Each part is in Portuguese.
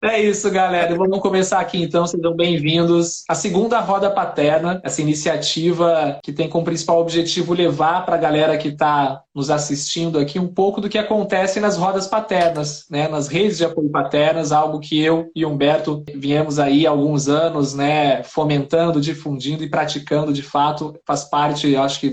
É isso, galera. Vamos começar aqui então. Sejam bem-vindos à segunda Roda Paterna, essa iniciativa que tem como principal objetivo levar para a galera que está nos assistindo aqui um pouco do que acontece nas rodas paternas, né? Nas redes de apoio paternas, algo que eu e Humberto viemos aí há alguns anos, né? Fomentando, difundindo e praticando de fato. Faz parte, eu acho que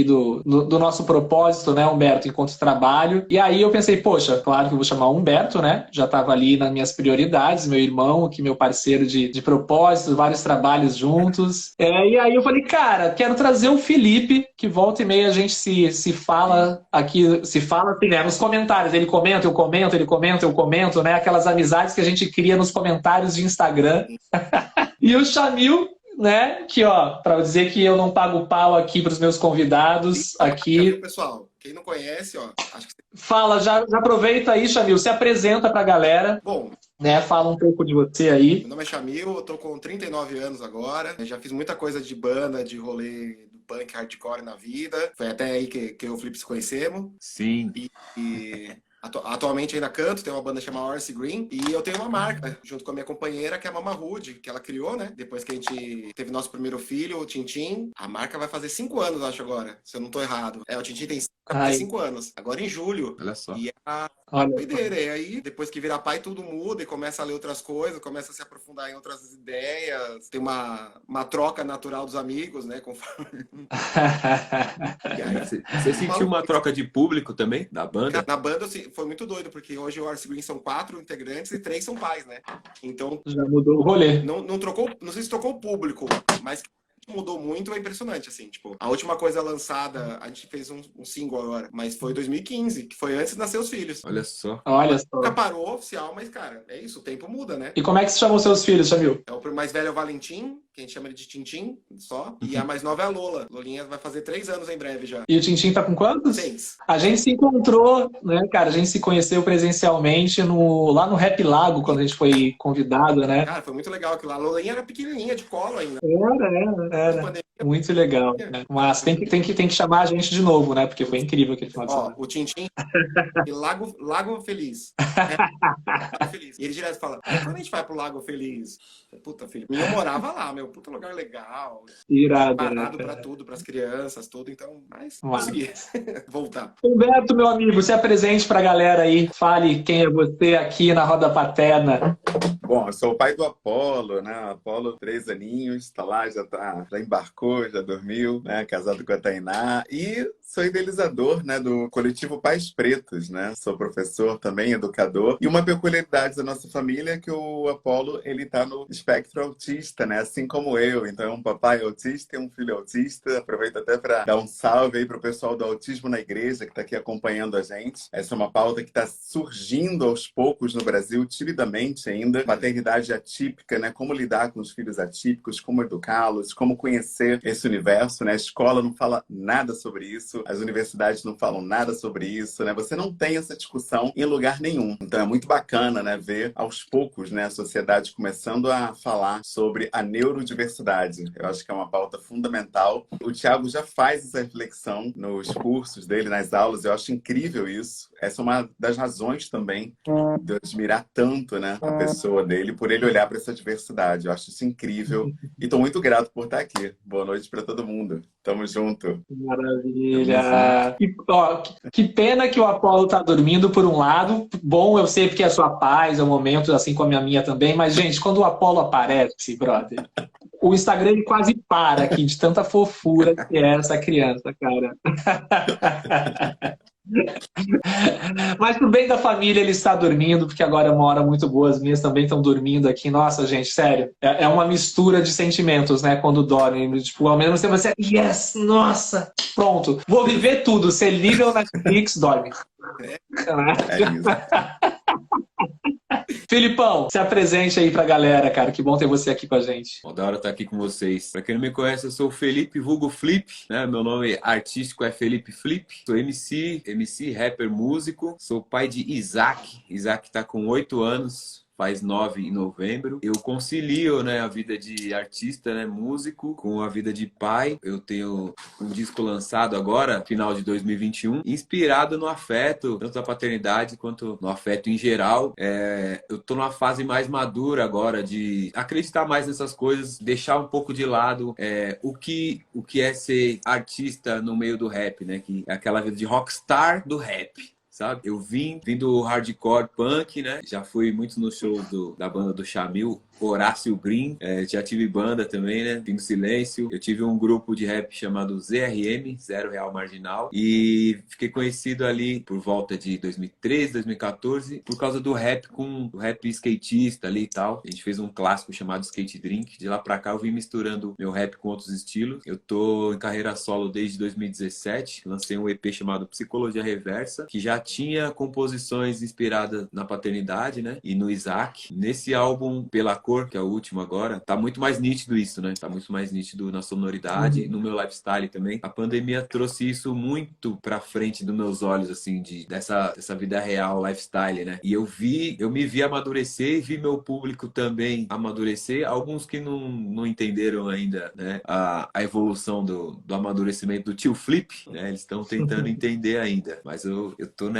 do nosso propósito, né, Humberto, enquanto trabalho. E aí eu pensei, poxa, claro que eu vou chamar o Humberto, né? Já estava ali nas minhas prioridades, meu irmão, que meu parceiro de propósito, vários trabalhos juntos. E aí eu falei, cara, quero trazer o Felipe, que volta e meia a gente se fala aqui, se fala assim, né, nos comentários. Ele comenta, eu comento, ele comenta, eu comento, né? Aquelas amizades que a gente cria nos comentários de Instagram. E o Chamil, né, que ó, para dizer que eu não pago pau aqui para os meus convidados, Viu, aqui. pessoal? Quem não conhece, ó, acho que... Fala, já aproveita aí, Chamil, se apresenta para a galera. Bom, Né? Fala um pouco de você aí. meu nome é Chamil, eu tô com 39 anos agora. Eu já fiz muita coisa de banda, de rolê do punk hardcore na vida. Foi até aí que eu e o Felipe se conhecemos. Sim. Atualmente ainda canto, tem uma banda chamada Horace Green. E eu tenho uma marca, junto com a minha companheira, que é a Mama Hood, que ela criou, né? Depois que a gente teve nosso primeiro filho, o Tintim. A marca vai fazer 5 anos, acho, agora, se eu não tô errado. O Tintim tem 5 anos, agora em julho. Olha só. E a doideira. E aí, depois que vira pai, tudo muda e começa a ler outras coisas, começa a se aprofundar em outras ideias. Tem uma troca natural dos amigos, né? Conforme... E aí, você sentiu uma troca de público também, da banda? Na banda, assim, foi muito doido, porque hoje o Horace Green são 4 integrantes e 3 são pais, né? Então... Já mudou o rolê. Não trocou, não sei se trocou o público, mas mudou muito, é impressionante, assim, tipo, a última coisa lançada, a gente fez um single agora, mas foi 2015, que foi antes de nascer os filhos. Olha só. Olha só. Nunca parou oficial, mas, cara, é isso, o tempo muda, né? E como é que se chamam seus filhos, Chamil? É o mais velho é o Valentim, que a gente chama ele de Tintim, só, e a mais nova é a Lola. Lolinha vai fazer 3 anos em breve já. E o Tintim tá com quantos? 6. A gente se encontrou, né, cara? A gente se conheceu presencialmente lá no Rap Lago, quando a gente foi convidado, né? Cara, foi muito legal aquilo lá. A Lolinha era pequenininha, de colo ainda. Era. Muito legal. Né? Mas tem que chamar a gente de novo, né? Porque foi incrível aquele final de semana. Ó, o Tintim e Lago Feliz. Lago Feliz. E ele direto fala, quando a gente vai pro Lago Feliz? Puta, filho. E eu morava lá, meu. Puta lugar legal. Irado, Parado né? pra tudo, pras crianças, tudo. Então, mas Mas... consegui voltar. Humberto, meu amigo, se apresente pra galera aí. Fale quem é você aqui na Roda Paterna. Bom, eu sou o pai do Apolo, né? Apolo, 3 aninhos, tá lá, já embarcou, já dormiu, né? Casado com a Tainá. E sou idealizador, né, do coletivo Pais Pretos, né? Sou professor também, educador. E uma peculiaridade da nossa família é que o Apolo, ele tá no espectro autista, né? Assim como eu. Então, é um papai autista e um filho autista. Aproveito até para dar um salve aí pro pessoal do Autismo na Igreja, que tá aqui acompanhando a gente. Essa é uma pauta que está surgindo aos poucos no Brasil, timidamente ainda. Maternidade atípica, né? Como lidar com os filhos atípicos, como educá-los, como conhecer esse universo, né? A escola não fala nada sobre isso, as universidades não falam nada sobre isso, né? Você não tem essa discussão em lugar nenhum. Então é muito bacana, né? Ver aos poucos, né? A sociedade começando a falar sobre a neurodiversidade. Eu acho que é uma pauta fundamental. O Thiago já faz essa reflexão nos cursos dele, nas aulas. Eu acho incrível isso. Essa é uma das razões também de eu admirar tanto, né, a pessoa dele, por ele olhar para essa diversidade. Eu acho isso incrível e estou muito grato por estar aqui. Boa noite para todo mundo. Tamo junto. Maravilha. Que pena que o Apolo tá dormindo por um lado. Bom, eu sei porque é sua paz, é um momento, assim como a minha também. Mas, gente, quando o Apolo aparece, brother, o Instagram ele quase para aqui de tanta fofura que é essa criança, cara. Mas pro bem da família ele está dormindo, porque agora é uma hora muito boa, as minhas também estão dormindo aqui. Nossa, gente, sério, é uma mistura de sentimentos, né, quando dormem. Tipo, ao menos você, yes, nossa, pronto, vou viver tudo. Você liga o Netflix, dorme. É isso. Filipão, se apresente aí pra galera, cara. Que bom ter você aqui com a gente. Bom, da hora estar aqui com vocês. Pra quem não me conhece, eu sou o Felipe vulgo Flip, né? Meu nome artístico é Felipe Flip. Sou MC, rapper, músico. Sou pai de Isaac. Isaac tá com 8 anos. faz 9 em novembro. Eu concilio, né, a vida de artista, né, músico, com a vida de pai. Eu tenho um disco lançado agora, final de 2021, inspirado no afeto, tanto da paternidade quanto no afeto em geral. Eu tô numa fase mais madura agora de acreditar mais nessas coisas, deixar um pouco de lado o que é ser artista no meio do rap, né? Que é aquela vida de rockstar do rap. Sabe? Eu vim do hardcore punk, né? Já fui muito nos shows da banda do Chamil, Horácio Green. Já tive banda também, né? Fim do Silêncio. Eu tive um grupo de rap chamado ZRM, Zero Real Marginal. E fiquei conhecido ali por volta de 2013, 2014, por causa do rap o rap skatista ali e tal. A gente fez um clássico chamado Skate Drink. De lá pra cá eu vim misturando meu rap com outros estilos. Eu tô em carreira solo desde 2017. Lancei um EP chamado Psicologia Reversa, que já tinha composições inspiradas na paternidade, né? E no Isaac. Nesse álbum, Pela Cor, que é o último agora, tá muito mais nítido isso, né? Tá muito mais nítido na sonoridade, no meu lifestyle também. A pandemia trouxe isso muito pra frente dos meus olhos, assim, dessa vida real, lifestyle, né? E eu me vi amadurecer e vi meu público também amadurecer. Alguns que não entenderam ainda, né? A evolução do amadurecimento do tio Flip, né? Eles estão tentando entender ainda. Mas eu tô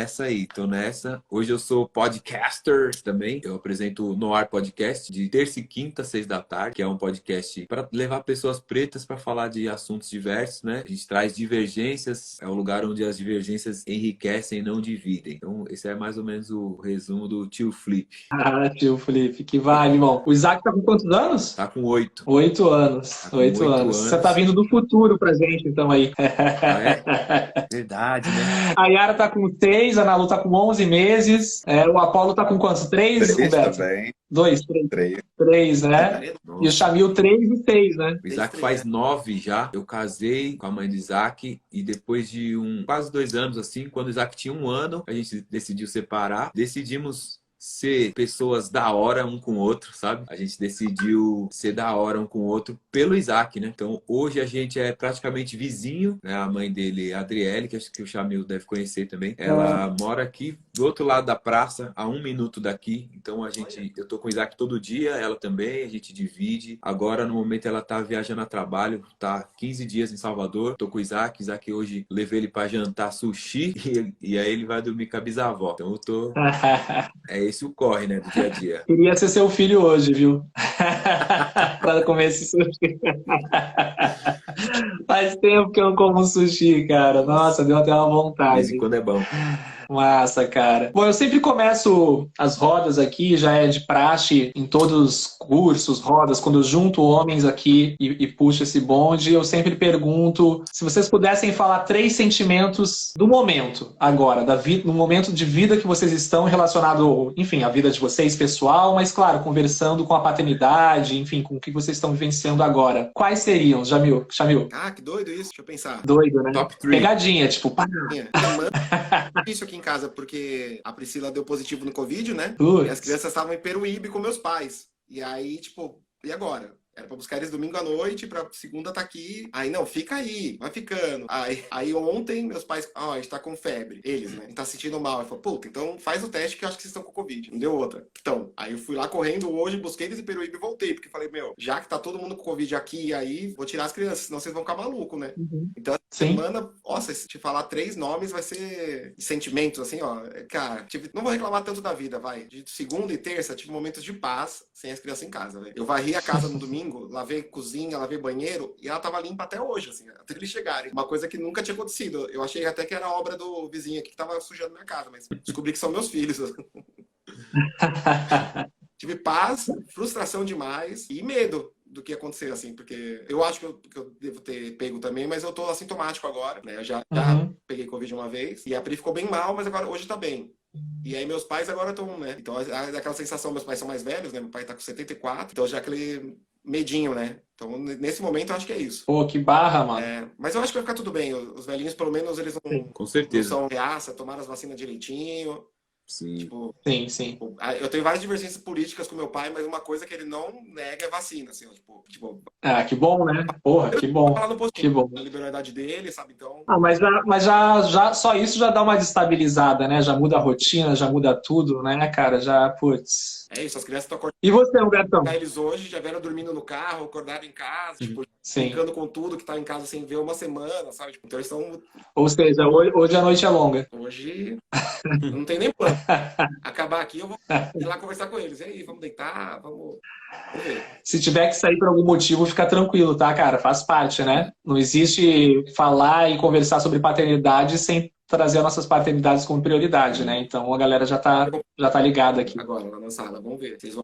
tô nessa. Hoje eu sou podcaster também. Eu apresento o Noir Podcast de terça e quinta, 6 da tarde, que é um podcast para levar pessoas pretas para falar de assuntos diversos, né? A gente traz divergências, é um lugar onde as divergências enriquecem e não dividem. Então, esse é mais ou menos o resumo do tio Flip. Ah, tio Flip, que vale, irmão. O Isaac tá com quantos anos? Tá com 8. 8 anos. Tá com 8 anos. Você tá vindo do futuro pra gente, então, aí. Ah, é? Verdade, né? A Yara tá com 6, a Nalu tá com 11 meses. O Apolo tá com quantos? 3, 3 Roberto? também. 2, 3. 3, né? Nossa. E o Chamil 3 e 6, né? O Isaac faz 9 já. Eu casei com a mãe do Isaac e depois de quase 2 anos, assim, quando o Isaac tinha 1 ano, a gente decidiu separar. Decidimos ser pessoas da hora um com o outro, sabe? A gente decidiu ser da hora um com o outro pelo Isaac, né? Então, hoje a gente é praticamente vizinho, né? A mãe dele, a Adriele, que acho que o Chamil deve conhecer também. Ela mora aqui do outro lado da praça, a 1 minuto daqui. Então, eu tô com o Isaac todo dia, ela também, a gente divide. Agora, no momento, ela tá viajando a trabalho, tá 15 dias em Salvador. Tô com o Isaac hoje levei ele pra jantar sushi e aí ele vai dormir com a bisavó. Então, eu tô... É esse o corre, né, do dia a dia. Queria ser seu filho hoje, viu? Para comer esse sushi. Faz tempo que eu não como sushi, cara. Nossa, deu até uma De vontade. vez em quando é bom. Massa, cara. Bom, eu sempre começo as rodas aqui, já é de praxe em todos os cursos, rodas, quando eu junto homens aqui e puxo esse bonde, eu sempre pergunto se vocês pudessem falar 3 sentimentos do momento, agora, no momento de vida que vocês estão relacionado, enfim, à vida de vocês pessoal, mas claro, conversando com a paternidade, enfim, com o que vocês estão vivenciando agora. Quais seriam, Chamil? Ah, que doido isso. Deixa eu pensar. Doido, né? Top 3. Pegadinha, tipo, pá. Isso aqui em casa, porque a Priscila deu positivo no Covid, né? Putz. E as crianças estavam em Peruíbe com meus pais. E aí, tipo, e agora? Era pra buscar eles domingo à noite, pra segunda tá aqui. Aí, não, fica aí, vai ficando. Aí ontem, meus pais, a gente tá com febre. Eles, né? A gente tá sentindo mal. Eu falei, puta, então faz o teste que eu acho que vocês estão com Covid. Não deu outra. Então, aí eu fui lá correndo hoje, busquei eles em Peruíbe e voltei. Porque falei, já que tá todo mundo com Covid aqui e aí, vou tirar as crianças, senão vocês vão ficar malucos, né? Então, essa semana, nossa, se te falar 3 nomes, vai ser sentimentos, assim, ó. Cara, não vou reclamar tanto da vida, vai. De segunda e terça, tive momentos de paz sem as crianças em casa, velho. Eu varri a casa no domingo, lavei cozinha, lavei banheiro e ela tava limpa até hoje, assim, até eles chegarem. Uma coisa que nunca tinha acontecido. Eu achei até que era obra do vizinho aqui que tava sujando minha casa, mas descobri que são meus filhos. Tive paz, frustração demais e medo do que ia acontecer, assim, porque eu acho que eu devo ter pego também, mas eu tô assintomático agora, né? Eu já peguei Covid uma vez e a Pri ficou bem mal, mas agora hoje tá bem. E aí meus pais agora estão, né? Então aquela sensação, meus pais são mais velhos, né? Meu pai tá com 74, então já aquele medinho, né? Então nesse momento eu acho que é isso. Pô, que barra, mano. Mas eu acho que vai ficar tudo bem. Os velhinhos, pelo menos, eles Com certeza. não são reaça, tomaram as vacinas direitinho. Sim. Tipo, Sim. eu tenho várias divergências políticas com meu pai, mas uma coisa que ele não nega é vacina, assim, ó, tipo... Ah, que bom, né? Porra, que bom. Que bom. A liberdade dele, sabe? Então... Mas já só isso já dá uma destabilizada, né? Já muda a rotina, já muda tudo, né, cara? Já, putz... É isso, as crianças estão acordando E você, Humbertão? eles hoje, já vieram dormindo no carro, acordaram em casa, tipo, Sim. brincando com tudo, que tá em casa sem ver uma semana, sabe? Tipo, então eles estão... Ou seja, hoje a noite é longa. Hoje não tem nem plano. Acabar aqui, eu vou ir lá conversar com eles. E aí, vamos deitar, vamos ver. Se tiver que sair por algum motivo, fica tranquilo, tá, cara? Faz parte, né? Não existe falar e conversar sobre paternidade sem trazer nossas paternidades como prioridade, né? Então a galera já tá ligada aqui. Agora, lá na sala, vamos ver. Vocês vão...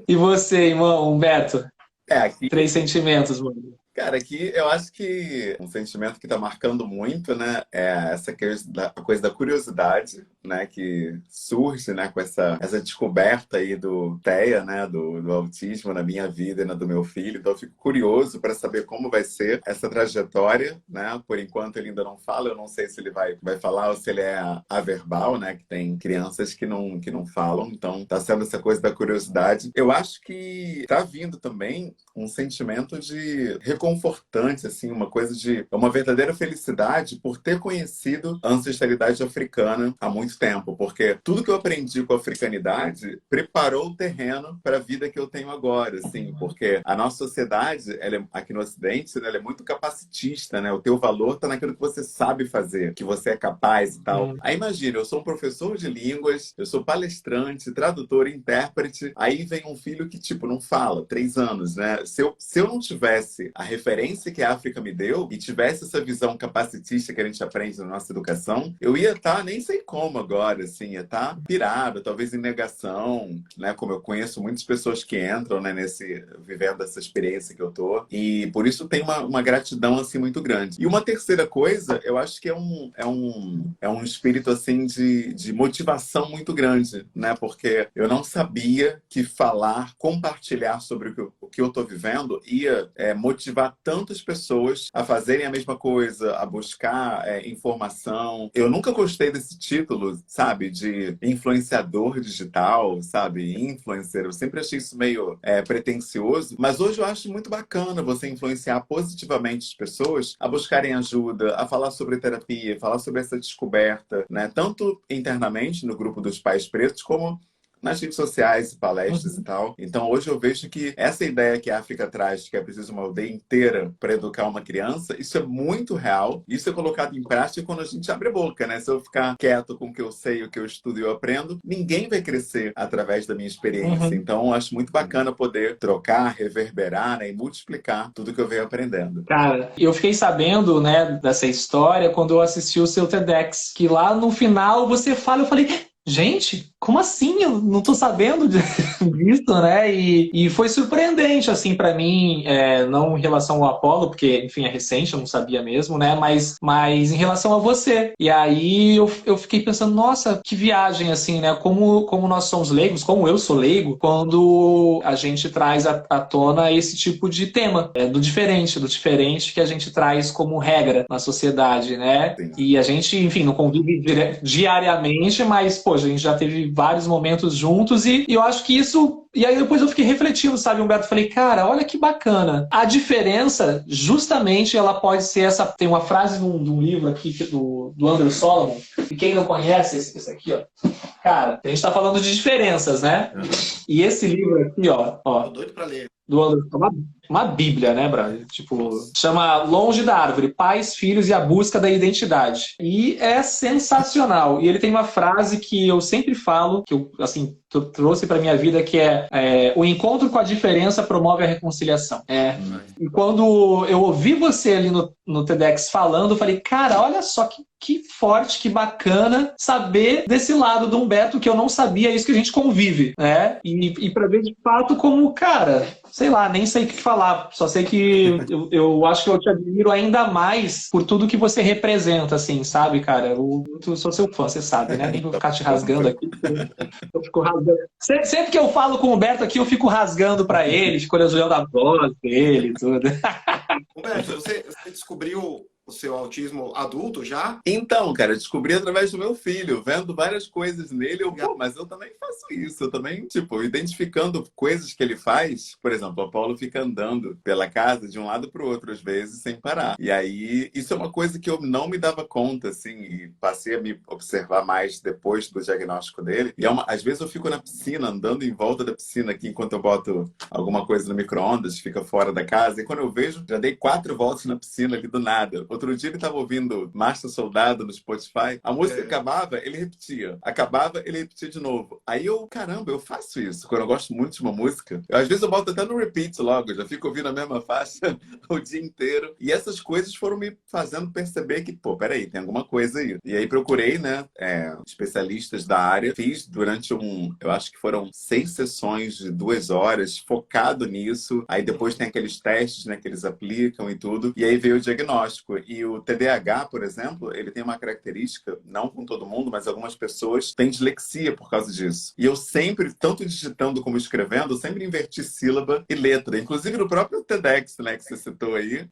E você, irmão, Humberto? Aqui, 3 sentimentos, mano. cara, aqui eu acho que um sentimento que está marcando muito, né, é essa coisa da curiosidade, né, que surge, né, com essa descoberta aí do TEA, né, do autismo na minha vida e na do meu filho. Então eu fico curioso para saber como vai ser essa trajetória, né? Por enquanto ele ainda não fala, eu não sei se ele vai falar ou se ele é averbal, né, que tem crianças que não falam. Então tá sendo essa coisa da curiosidade. Eu acho que tá vindo também um sentimento de reconfortante, assim, uma verdadeira felicidade por ter conhecido a ancestralidade africana há muito tempo, porque tudo que eu aprendi com a africanidade preparou o terreno para a vida que eu tenho agora, assim, porque a nossa sociedade, aqui no Ocidente, né, ela é muito capacitista, né? O teu valor está naquilo que você sabe fazer, que você é capaz e tal. Aí imagina, eu sou um professor de línguas, eu sou palestrante, tradutor, intérprete, aí vem um filho que, tipo, não fala, 3 anos, né? Se eu não tivesse a referência que a África me deu e tivesse essa visão capacitista que a gente aprende na nossa educação, eu ia estar, nem sei como agora, assim, ia estar pirado, talvez em negação, né? Como eu conheço muitas pessoas que entram, né, vivendo essa experiência que eu tô. E por isso tem uma gratidão, assim, muito grande. E uma terceira coisa, eu acho que é um espírito, assim, de motivação muito grande, né? Porque eu não sabia que compartilhar sobre o que eu tô vivendo ia motivar tantas pessoas a fazerem a mesma coisa, a buscar informação. Eu nunca gostei desse título, sabe? De influenciador digital, sabe? Influencer. Eu sempre achei isso meio pretensioso, mas hoje eu acho muito bacana você influenciar positivamente as pessoas a buscarem ajuda, a falar sobre terapia, falar sobre essa descoberta, né? Tanto internamente no grupo dos pais pretos, como nas redes sociais, palestras e tal. Então, hoje eu vejo que essa ideia que a África traz, de que é preciso uma aldeia inteira para educar uma criança, isso é muito real. Isso é colocado em prática quando a gente abre a boca, né? Se eu ficar quieto com o que eu sei, o que eu estudo e eu aprendo, ninguém vai crescer através da minha experiência. Então, eu acho muito bacana poder trocar, reverberar, né, e multiplicar tudo que eu venho aprendendo. Cara, eu fiquei sabendo, né, dessa história quando eu assisti o seu TEDx, que lá no final você fala, eu falei... Gente, como assim? Eu não tô sabendo disso, né? E foi surpreendente, assim, para mim, não em relação ao Apollo, porque, enfim, é recente, eu não sabia mesmo, né? Mas em relação a você. E aí eu fiquei pensando, nossa, que viagem, assim, né? Como nós somos leigos, como eu sou leigo, quando a gente traz à tona esse tipo de tema, do diferente que a gente traz como regra na sociedade, né? Sim. E a gente, enfim, não convive diariamente, mas, pô, a gente já teve vários momentos juntos e eu acho que isso... E aí depois eu fiquei refletindo, sabe, Humberto? Falei, cara, olha que bacana. A diferença, justamente, ela pode ser essa... Tem uma frase de um livro aqui do Andrew Solomon, e quem não conhece, esse aqui, ó. Cara, a gente tá falando de diferenças, né? E esse livro aqui, ó. Tô doido pra ler. Do Andrew, uma bíblia, né, Brad? Tipo, chama Longe da Árvore, Pais, Filhos e a Busca da Identidade. E é sensacional. E ele tem uma frase que eu sempre falo, que eu, assim, trouxe pra minha vida, que o encontro com a diferença promove a reconciliação. E quando eu ouvi você ali no TEDx falando, eu falei, cara, olha só que forte, que bacana saber desse lado do Humberto, que eu não sabia, isso que a gente convive, né? E pra ver de fato como, cara, sei lá, nem sei o que falar, só sei que eu acho que eu te admiro ainda mais por tudo que você representa, assim, sabe, cara? Eu sou seu fã, você sabe, né? Nem vou ficar te rasgando aqui, eu fico rasgando. Sempre que eu falo com o Humberto aqui, eu fico rasgando pra ele, fico olhando a voz dele e tudo. Humberto, você descobriu o seu autismo adulto já? Então, cara, eu descobri através do meu filho, vendo várias coisas nele, pô, mas eu também faço isso. Eu também, tipo, identificando coisas que ele faz. Por exemplo, o Apolo fica andando pela casa de um lado para o outro, às vezes, sem parar. E aí, isso é uma coisa que eu não me dava conta, assim, e passei a me observar mais depois do diagnóstico dele. E às vezes eu fico na piscina, andando em volta da piscina aqui, enquanto eu boto alguma coisa no micro-ondas, fica fora da casa. E quando eu vejo, já dei 4 voltas na piscina ali do nada. Outro dia ele estava ouvindo Marcha Soldado no Spotify. A música acabava, ele repetia. Acabava, ele repetia de novo. Aí eu, caramba, eu faço isso. Quando eu gosto muito de uma música, às vezes eu boto até no repeat logo, já fico ouvindo a mesma faixa o dia inteiro. E essas coisas foram me fazendo perceber que, pô, peraí, tem alguma coisa aí. E aí procurei, né, especialistas da área. Fiz durante eu acho que foram 6 sessões de 2 horas, focado nisso. Aí depois tem aqueles testes, né, que eles aplicam e tudo. E aí veio o diagnóstico. E o TDAH, por exemplo, ele tem uma característica, não com todo mundo, mas algumas pessoas têm dislexia por causa disso. E eu sempre, tanto digitando como escrevendo, eu sempre inverti sílaba e letra. Inclusive no próprio TEDx, né, que você citou aí,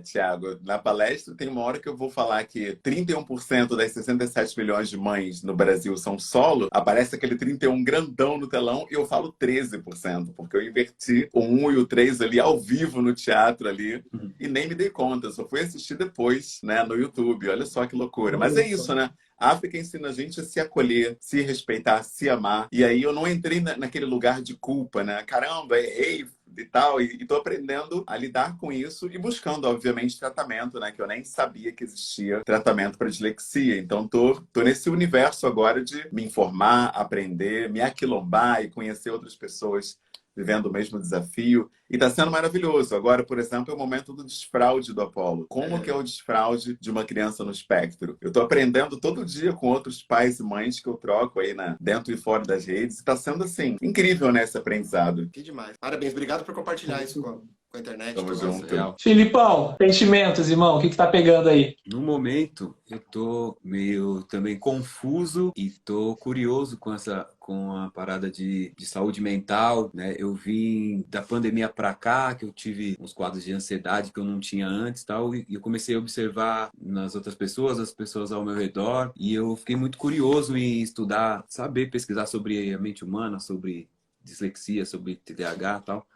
Thiago, na palestra tem uma hora que eu vou falar que 31% das 67 milhões de mães no Brasil são solo, aparece aquele 31 grandão no telão e eu falo 13%, porque eu inverti o 1 e o 3 ali ao vivo no teatro ali e nem me dei conta, só fui assistir depois, né, no YouTube. Olha só que loucura. Mas é isso, né? A África ensina a gente a se acolher, se respeitar, se amar. E aí eu não entrei naquele lugar de culpa, né? Caramba, errei e tal. E tô aprendendo a lidar com isso e buscando, obviamente, tratamento, né? Que eu nem sabia que existia tratamento para dislexia. Então tô nesse universo agora de me informar, aprender, me aquilombar e conhecer outras pessoas vivendo o mesmo desafio. E está sendo maravilhoso. Agora, por exemplo, é o momento do desfraude do Apolo. Como que é o desfraude de uma criança no espectro? Eu estou aprendendo todo dia com outros pais e mães que eu troco aí dentro e fora das redes. Está sendo, assim, incrível, né, esse aprendizado. Que demais. Parabéns. Obrigado por compartilhar isso com a internet. Tamo junto. Filipão, sentimentos, irmão, o que tá pegando aí? No momento, eu tô meio também confuso e tô curioso com a parada de saúde mental, né? Eu vim da pandemia pra cá, que eu tive uns quadros de ansiedade que eu não tinha antes, tal, e eu comecei a observar nas outras pessoas, as pessoas ao meu redor, e eu fiquei muito curioso em estudar, saber pesquisar sobre a mente humana, sobre dislexia, sobre TDAH, e tal.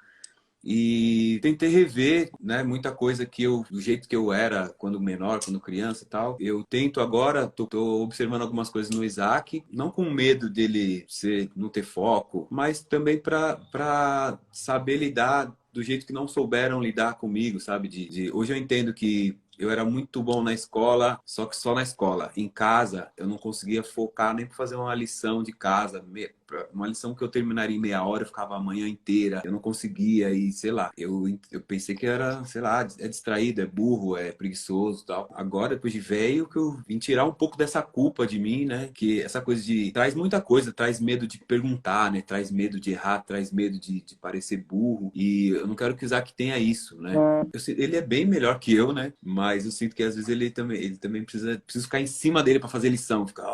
E tentei rever, né, muita coisa do jeito que eu era quando menor, quando criança e tal. Eu tento agora, tô observando algumas coisas no Isaac, não com medo dele não ter foco, mas também para saber lidar do jeito que não souberam lidar comigo, sabe? Hoje eu entendo que eu era muito bom na escola, só que só na escola. Em casa, eu não conseguia focar nem para fazer uma lição de casa. Uma lição que eu terminaria em meia hora, eu ficava a manhã inteira. Eu não conseguia e, sei lá, eu pensei que era, sei lá, é distraído, é burro, é preguiçoso e tal. Agora, depois de velho, que eu vim tirar um pouco dessa culpa de mim, né? Que essa coisa traz muita coisa, traz medo de perguntar, né? Traz medo de errar, traz medo de parecer burro. E eu não quero que o Isaac tenha isso, né? Ele é bem melhor que eu, né? Mas eu sinto que às vezes ele também precisa ficar em cima dele para fazer lição. Ficar,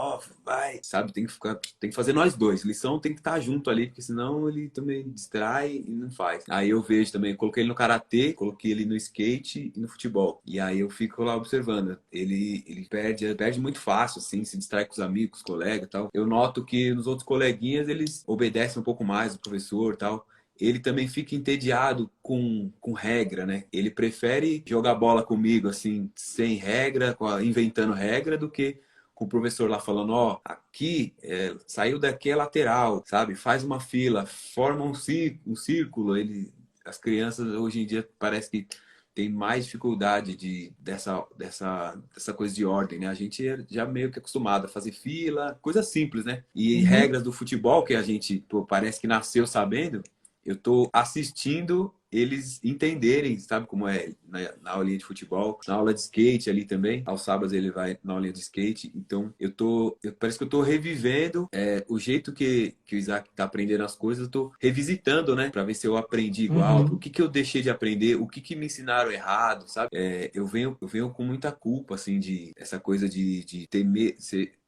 vai, sabe? Tem que fazer nós dois. Lição tem que estar junto ali, porque senão ele também distrai e não faz. Aí eu vejo também, eu coloquei ele no karatê, coloquei ele no skate e no futebol. E aí eu fico lá observando. Ele perde muito fácil, assim, se distrai com os amigos, com os colegas e tal. Eu noto que nos outros coleguinhas eles obedecem um pouco mais o professor e tal. Ele também fica entediado com regra, né? Ele prefere jogar bola comigo, assim, sem regra, inventando regra, do que com o professor lá falando, aqui, saiu daqui é lateral, sabe? Faz uma fila, forma um círculo. As crianças, hoje em dia, parece que tem mais dificuldade dessa coisa de ordem, né? A gente é já meio que acostumado a fazer fila, coisa simples, né? E regras do futebol que a gente parece que nasceu sabendo, eu tô assistindo eles entenderem, sabe como é na aulinha de futebol, na aula de skate ali também. Aos sábados ele vai na aulinha de skate. Então parece que eu tô revivendo o jeito que o Isaac tá aprendendo as coisas, eu tô revisitando, né? Pra ver se eu aprendi igual, o que eu deixei de aprender, o que me ensinaram errado, sabe? Eu venho com muita culpa, assim, essa coisa de temer,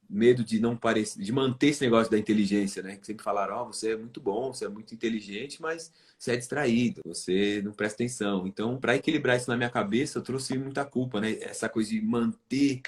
medo de não parecer, de manter esse negócio da inteligência, né? Que sempre falaram, ó, você é muito bom, você é muito inteligente, mas você é distraído, você não presta atenção. Então, para equilibrar isso na minha cabeça, eu trouxe muita culpa, né? Essa coisa de manter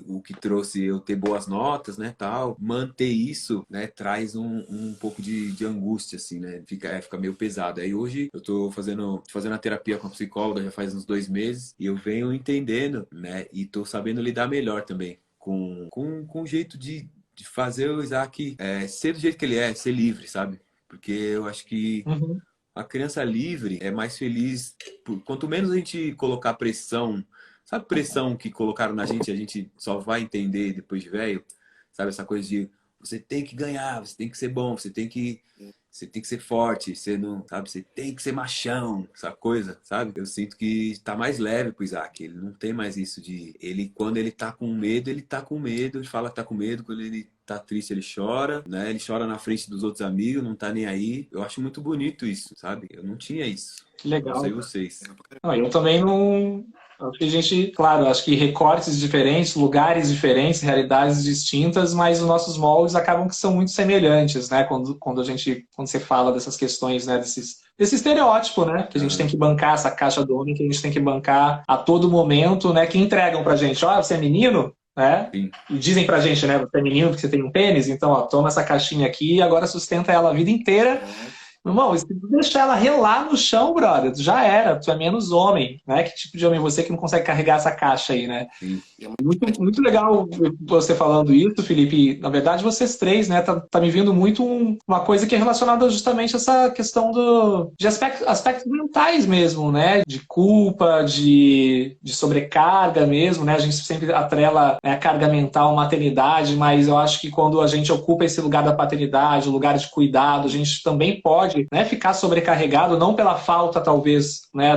o que trouxe eu ter boas notas, né, tal, manter isso, né, traz um pouco de angústia, assim, né, fica meio pesado. Aí hoje eu tô fazendo a terapia com a psicóloga já faz uns 2 meses e eu venho entendendo, né, e tô sabendo lidar melhor também com o jeito de fazer o Isaac ser do jeito que ele é, ser livre, sabe? Porque eu acho que Uhum. a criança livre é mais feliz. Quanto menos a gente colocar pressão, sabe pressão que colocaram na gente, a gente só vai entender depois de velho? Sabe essa coisa de você tem que ganhar, você tem que ser bom, você tem que ser forte, você não, sabe? Você tem que ser machão, essa coisa, sabe? Eu sinto que tá mais leve pro Isaac. Ele não tem mais isso de... Quando ele tá com medo, ele tá com medo. Ele fala que tá com medo. Quando ele tá triste, ele chora, né? Ele chora na frente dos outros amigos, não tá nem aí. Eu acho muito bonito isso, sabe? Eu não tinha isso. Que Não legal. sei vocês. Não, eu também não. Acho que a gente, claro, acho que recortes diferentes, lugares diferentes, realidades distintas, mas os nossos moldes acabam que são muito semelhantes, né? Quando você fala dessas questões, né? Desse estereótipo, né? Que a gente tem que bancar essa caixa do homem, que a gente tem que bancar a todo momento, né? Que entregam pra gente, ó, você é menino, né? Sim. E dizem pra gente, né? Você é menino porque você tem um pênis, então, ó, toma essa caixinha aqui e agora sustenta ela a vida inteira. Irmão, se tu deixar ela relar no chão, brother, tu já era, tu é menos homem, né? Que tipo de homem é você que não consegue carregar essa caixa aí, né? Sim. Muito legal você falando isso, Felipe. Na verdade, vocês três, né? Tá me vindo muito uma coisa que é relacionada justamente a essa questão de aspectos mentais mesmo, né? De culpa, de sobrecarga mesmo, né? A gente sempre atrela, né, a carga mental, maternidade, mas eu acho que quando a gente ocupa esse lugar da paternidade, o lugar de cuidado, a gente também pode, né, ficar sobrecarregado, não pela falta, talvez, né,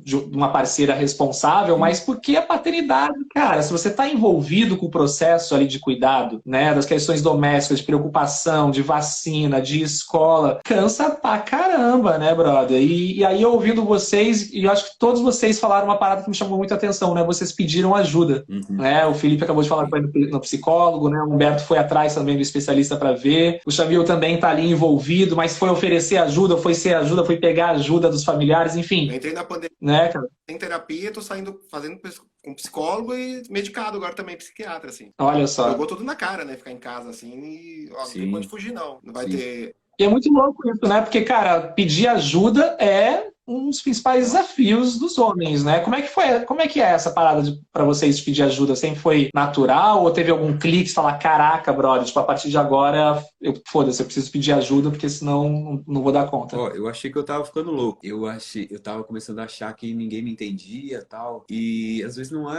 de uma parceira responsável, mas porque a paternidade, cara, se você está envolvido com o processo ali de cuidado, né, das questões domésticas, de preocupação, de vacina, de escola, cansa pra caramba, né, brother? E aí, eu ouvindo vocês, e eu acho que todos vocês falaram uma parada que me chamou muita atenção, né? Vocês pediram ajuda, né? O Felipe acabou de falar que foi no psicólogo, né? O Humberto foi atrás também do especialista para ver. O Xavier também tá ali envolvido, mas foi oferecer ajuda, foi ser ajuda, foi pegar ajuda dos familiares, enfim. Eu entrei na pandemia, né, cara? em terapia, tô fazendo com psicólogo e medicado agora também, psiquiatra, assim. Olha só. Jogou tudo na cara, né? Ficar em casa, assim, e ó, não tem pra onde fugir, não. Não vai ter... E é muito louco isso, né? Porque, cara, pedir ajuda é um dos principais desafios dos homens, né? Como é que é essa parada pra vocês de pedir ajuda? Sempre foi natural ou teve algum clique de falar, caraca, brother, tipo, a partir de agora, foda-se, eu preciso pedir ajuda porque senão não vou dar conta. Ó, eu achei que eu tava ficando louco. Eu tava começando a achar que ninguém me entendia, tal. E às vezes não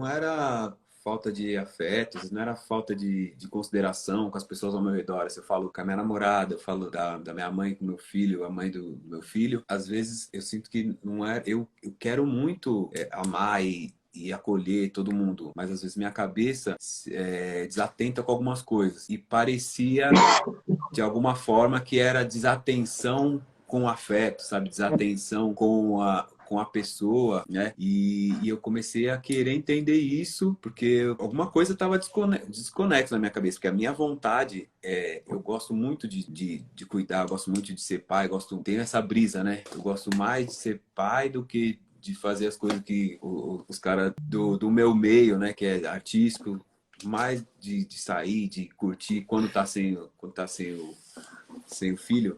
era falta de afetos, não era falta de consideração com as pessoas ao meu redor. Se eu falo com a minha namorada, eu falo da minha mãe com o meu filho, a mãe do meu filho. Às vezes eu sinto que não é... Eu quero muito amar e acolher todo mundo, mas às vezes minha cabeça desatenta com algumas coisas. E parecia, de alguma forma, que era desatenção com afeto, sabe? Desatenção com a pessoa, né? E eu comecei a querer entender isso, porque alguma coisa estava desconexa na minha cabeça, porque a minha vontade eu gosto muito de cuidar, eu gosto muito de ser pai, tenho essa brisa, né? Eu gosto mais de ser pai do que de fazer as coisas que os caras do meu meio, né, que é artístico, mais de sair, de curtir quando tá sem o filho.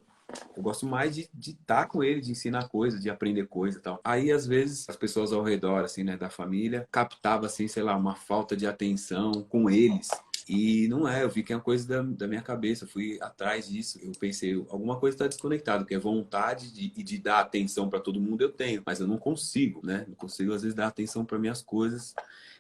Eu gosto mais de estar com ele, de ensinar coisas, de aprender coisa e tal. Aí, às vezes, as pessoas ao redor, assim, né, da família, captavam, assim, sei lá, uma falta de atenção com eles. E não eu vi que é uma coisa da minha cabeça, eu fui atrás disso, eu pensei, alguma coisa está desconectada, porque vontade de dar atenção para todo mundo eu tenho, mas eu não consigo, né? Não consigo, às vezes, dar atenção para minhas coisas.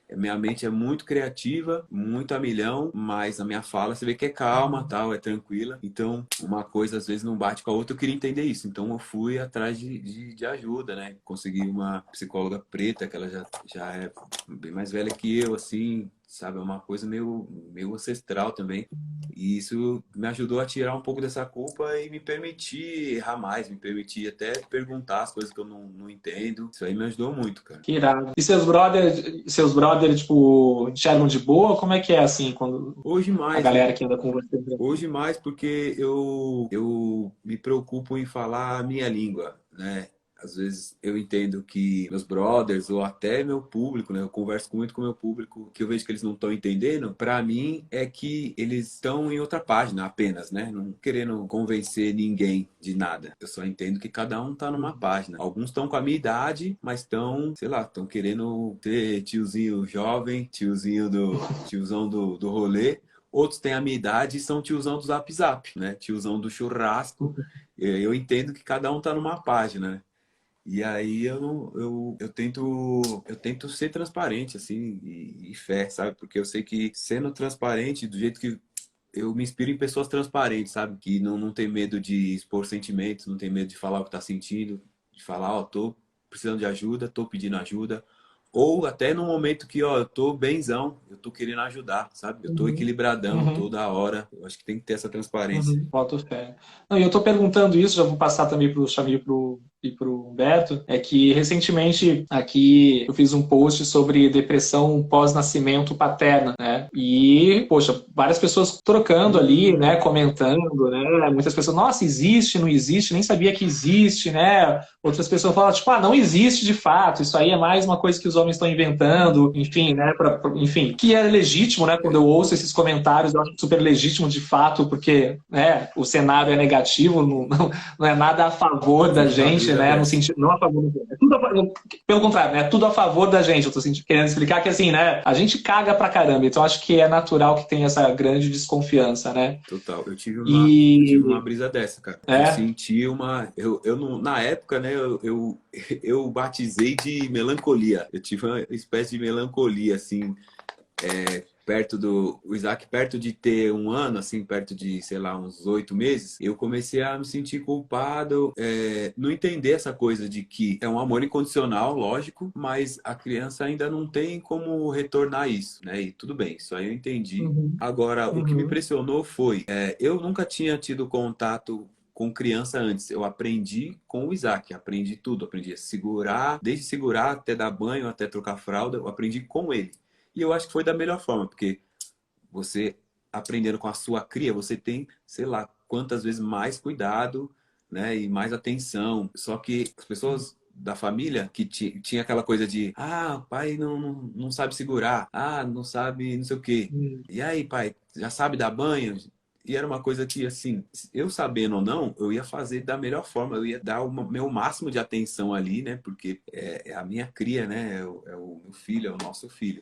Minha mente é muito criativa, muito a milhão, mas a minha fala você vê que é calma, tal, é tranquila. Então, uma coisa às vezes não bate com a outra, eu queria entender isso. Então, eu fui atrás de ajuda, né? Consegui uma psicóloga preta, que ela já é bem mais velha que eu, assim, sabe? É uma coisa meio ancestral também. E isso me ajudou a tirar um pouco dessa culpa e me permitir errar mais, me permitir até perguntar as coisas que eu não entendo. Isso aí me ajudou muito, cara. Que irado. E seus brothers, tipo, enxergam de boa? Como é que é, assim, quando Hoje a mais, galera né? que anda com você? Hoje mais porque eu me preocupo em falar a minha língua, né? Às vezes eu entendo que meus brothers ou até meu público, né? Eu converso muito com o meu público, que eu vejo que eles não estão entendendo. Para mim é que eles estão em outra página apenas, né? Não querendo convencer ninguém de nada. Eu só entendo que cada um tá numa página. Alguns estão com a minha idade, mas estão, sei lá, estão querendo ter tiozinho jovem, tiozão do rolê. Outros têm a minha idade e são tiozão do Zap Zap, né? Tiozão do churrasco. Eu entendo que cada um tá numa página, né? E aí eu tento ser transparente, assim, e fé, sabe? Porque eu sei que sendo transparente, do jeito que eu me inspiro em pessoas transparentes, sabe? Que não tem medo de expor sentimentos, não tem medo de falar o que tá sentindo, de falar, ó, tô precisando de ajuda, tô pedindo ajuda. Ou até no momento que, ó, eu tô benzão, eu tô querendo ajudar, sabe? Eu tô Uhum. equilibradão, Uhum. tô da hora. Eu acho que tem que ter essa transparência. Uhum, boto fé. Não, e eu tô perguntando isso, já vou passar também pro Xavi e pro Humberto, é que recentemente aqui eu fiz um post sobre depressão pós-nascimento paterna, né? E, poxa, várias pessoas trocando ali, né? Comentando, né? Muitas pessoas, nossa, existe, não existe, nem sabia que existe, né? Outras pessoas falam, tipo, ah, não existe de fato, isso aí é mais uma coisa que os homens estão inventando, enfim, né? Enfim, que é legítimo, né? Quando eu ouço esses comentários, eu acho super legítimo de fato, porque, né, o cenário é negativo, não é nada a favor da Tive uma gente, brisa né? No dessa. sentido, não a favor da gente. É tudo pelo contrário, né? É tudo a favor da gente. Eu tô querendo explicar que, assim, né? A gente caga pra caramba, então acho que é natural que tenha essa grande desconfiança, né? Total. Eu tive uma E. brisa dessa, cara. Eu É. senti uma. Eu não, na época, né, eu batizei de melancolia. Eu tive uma espécie de melancolia, assim, perto do. O Isaac, perto de ter um ano, assim, perto de, sei lá, uns 8 meses, eu comecei a me sentir culpado, não entender essa coisa de que é um amor incondicional, lógico, mas a criança ainda não tem como retornar isso, né? E tudo bem, isso aí eu entendi. Uhum, Agora, o que me uhum, impressionou foi, eu nunca tinha tido contato com criança antes. Eu aprendi com o Isaac, aprendi tudo, aprendi a segurar, desde segurar até dar banho, até trocar fralda, eu aprendi com ele. E eu acho que foi da melhor forma, porque você aprendendo com a sua cria, você tem, sei lá, quantas vezes mais cuidado, né, e mais atenção. Só que as pessoas da família que tinha aquela coisa de, ah, o pai não sabe segurar, ah, não sabe não sei o quê. uhum, E aí, pai, já sabe dar banho? E era uma coisa que, assim, eu sabendo ou não, eu ia fazer da melhor forma, eu ia dar o meu máximo de atenção ali, né? Porque é a minha cria, né? É o meu filho, é o nosso filho.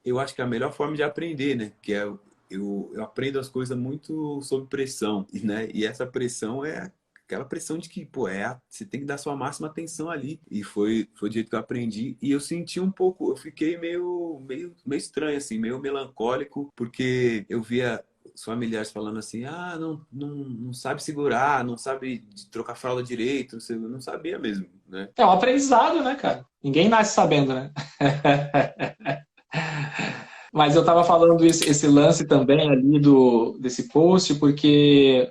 Eu acho que é a melhor forma de aprender, né? Que é eu aprendo as coisas muito sob pressão, né? E essa pressão é aquela pressão de que, pô, você tem que dar sua máxima atenção ali. E foi do jeito que eu aprendi. E eu senti um pouco, eu fiquei meio estranho, assim, meio melancólico, porque eu via os familiares falando assim, ah, não sabe segurar, não sabe trocar fralda direito, você não sabia mesmo, né? É um aprendizado, né, cara? Ninguém nasce sabendo, né? Mas eu estava falando esse lance também ali desse post, porque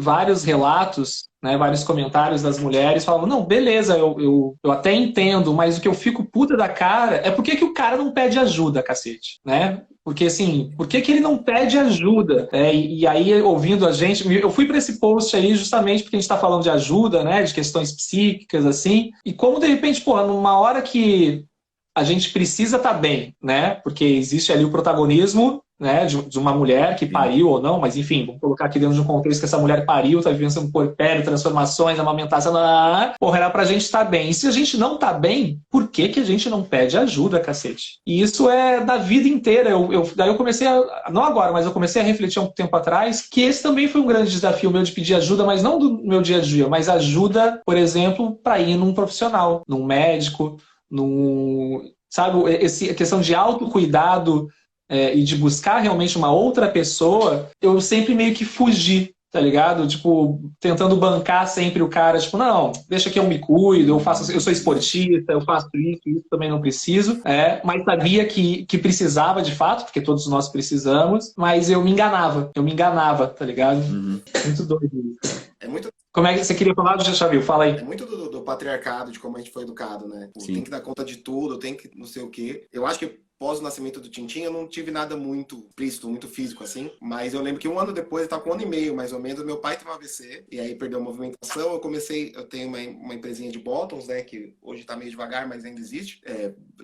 vários relatos, né, vários comentários das mulheres falavam, não, beleza, eu até entendo, mas o que eu fico puta da cara é por que o cara não pede ajuda, cacete, né? Porque assim, por que ele não pede ajuda? E aí, ouvindo a gente, eu fui para esse post aí justamente porque a gente está falando de ajuda, né, de questões psíquicas, assim, e como de repente, porra, numa hora que a gente precisa estar bem, né? Porque existe ali o protagonismo, né, de uma mulher que Sim. pariu ou não, mas enfim, vamos colocar aqui dentro de um contexto que essa mulher pariu, está vivendo um puerpério, transformações, amamentação, porra, era pra gente estar bem. E se a gente não tá bem, por que a gente não pede ajuda, cacete? E isso é da vida inteira. Daí eu comecei não agora, mas eu comecei a refletir há um tempo atrás, que esse também foi um grande desafio meu de pedir ajuda, mas não do meu dia a dia, mas ajuda, por exemplo, para ir num profissional, num médico, sabe, a questão de autocuidado e de buscar realmente uma outra pessoa, eu sempre meio que fugi, tá ligado? Tipo, tentando bancar sempre o cara, tipo, não, deixa que eu me cuido, eu sou esportista, eu faço isso também não preciso, mas sabia que precisava de fato, porque todos nós precisamos, mas eu me enganava, tá ligado? Muito doido isso. É muito, Como é que você queria falar do Xavio? Fala é aí. muito do patriarcado, de como a gente foi educado, né? Tipo, Sim. tem que dar conta de tudo, tem que não sei o quê. Eu acho que pós o nascimento do Tintin, eu não tive nada muito explícito, muito físico, assim. Mas eu lembro que um ano depois, eu tava com um ano e meio, mais ou menos, meu pai teve um AVC, e aí perdeu a movimentação. Eu tenho uma empresinha de bottoms, né? Que hoje tá meio devagar, mas ainda existe.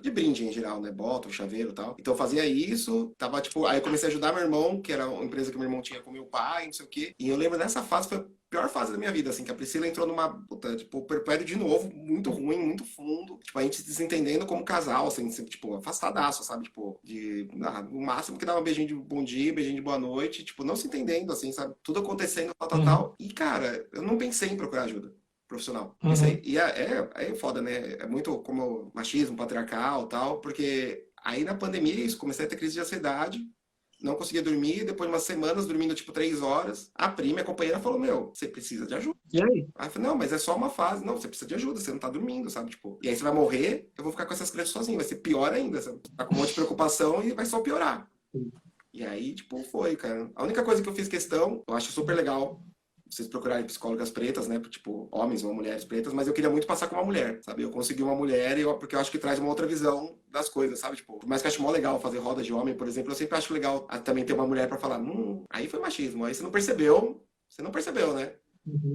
De brinde em geral, né? Bottom, chaveiro e tal. Então eu fazia isso, tava tipo. Aí eu comecei a ajudar meu irmão, que era uma empresa que meu irmão tinha com meu pai, não sei o quê. E eu lembro nessa fase foi pior fase da minha vida, assim, que a Priscila entrou numa, puta, tipo, perpério de novo, muito ruim, muito fundo. Tipo, a gente se desentendendo como casal, assim, tipo, afastadaço, sabe? Tipo, no máximo que dava um beijinho de bom dia, beijinho de boa noite, tipo, não se entendendo, assim, sabe? Tudo acontecendo, tal. E, cara, eu não pensei em procurar ajuda profissional. Pensei. E é foda, né? É muito como machismo, patriarcal e tal, porque aí na pandemia isso, comecei a ter crise de ansiedade, não conseguia dormir, depois de umas semanas, dormindo tipo 3 horas, a prima, minha companheira, falou, meu, você precisa de ajuda. E aí? Aí eu falei, não, mas é só uma fase. Não, você precisa de ajuda, você não tá dormindo, sabe? Tipo, e aí você vai morrer, eu vou ficar com essas crianças sozinho, vai ser pior ainda, sabe? Tá com um monte de preocupação e vai só piorar. E aí, tipo, foi, cara. A única coisa que eu fiz questão, eu acho super legal, vocês procurarem psicólogas pretas, né? Tipo, homens ou mulheres pretas, mas eu queria muito passar com uma mulher, sabe? Eu consegui uma mulher porque eu acho que traz uma outra visão das coisas, sabe? Tipo, por mais que eu acho mó legal fazer roda de homem, por exemplo, eu sempre acho legal também ter uma mulher pra falar, aí foi machismo, aí você não percebeu, né?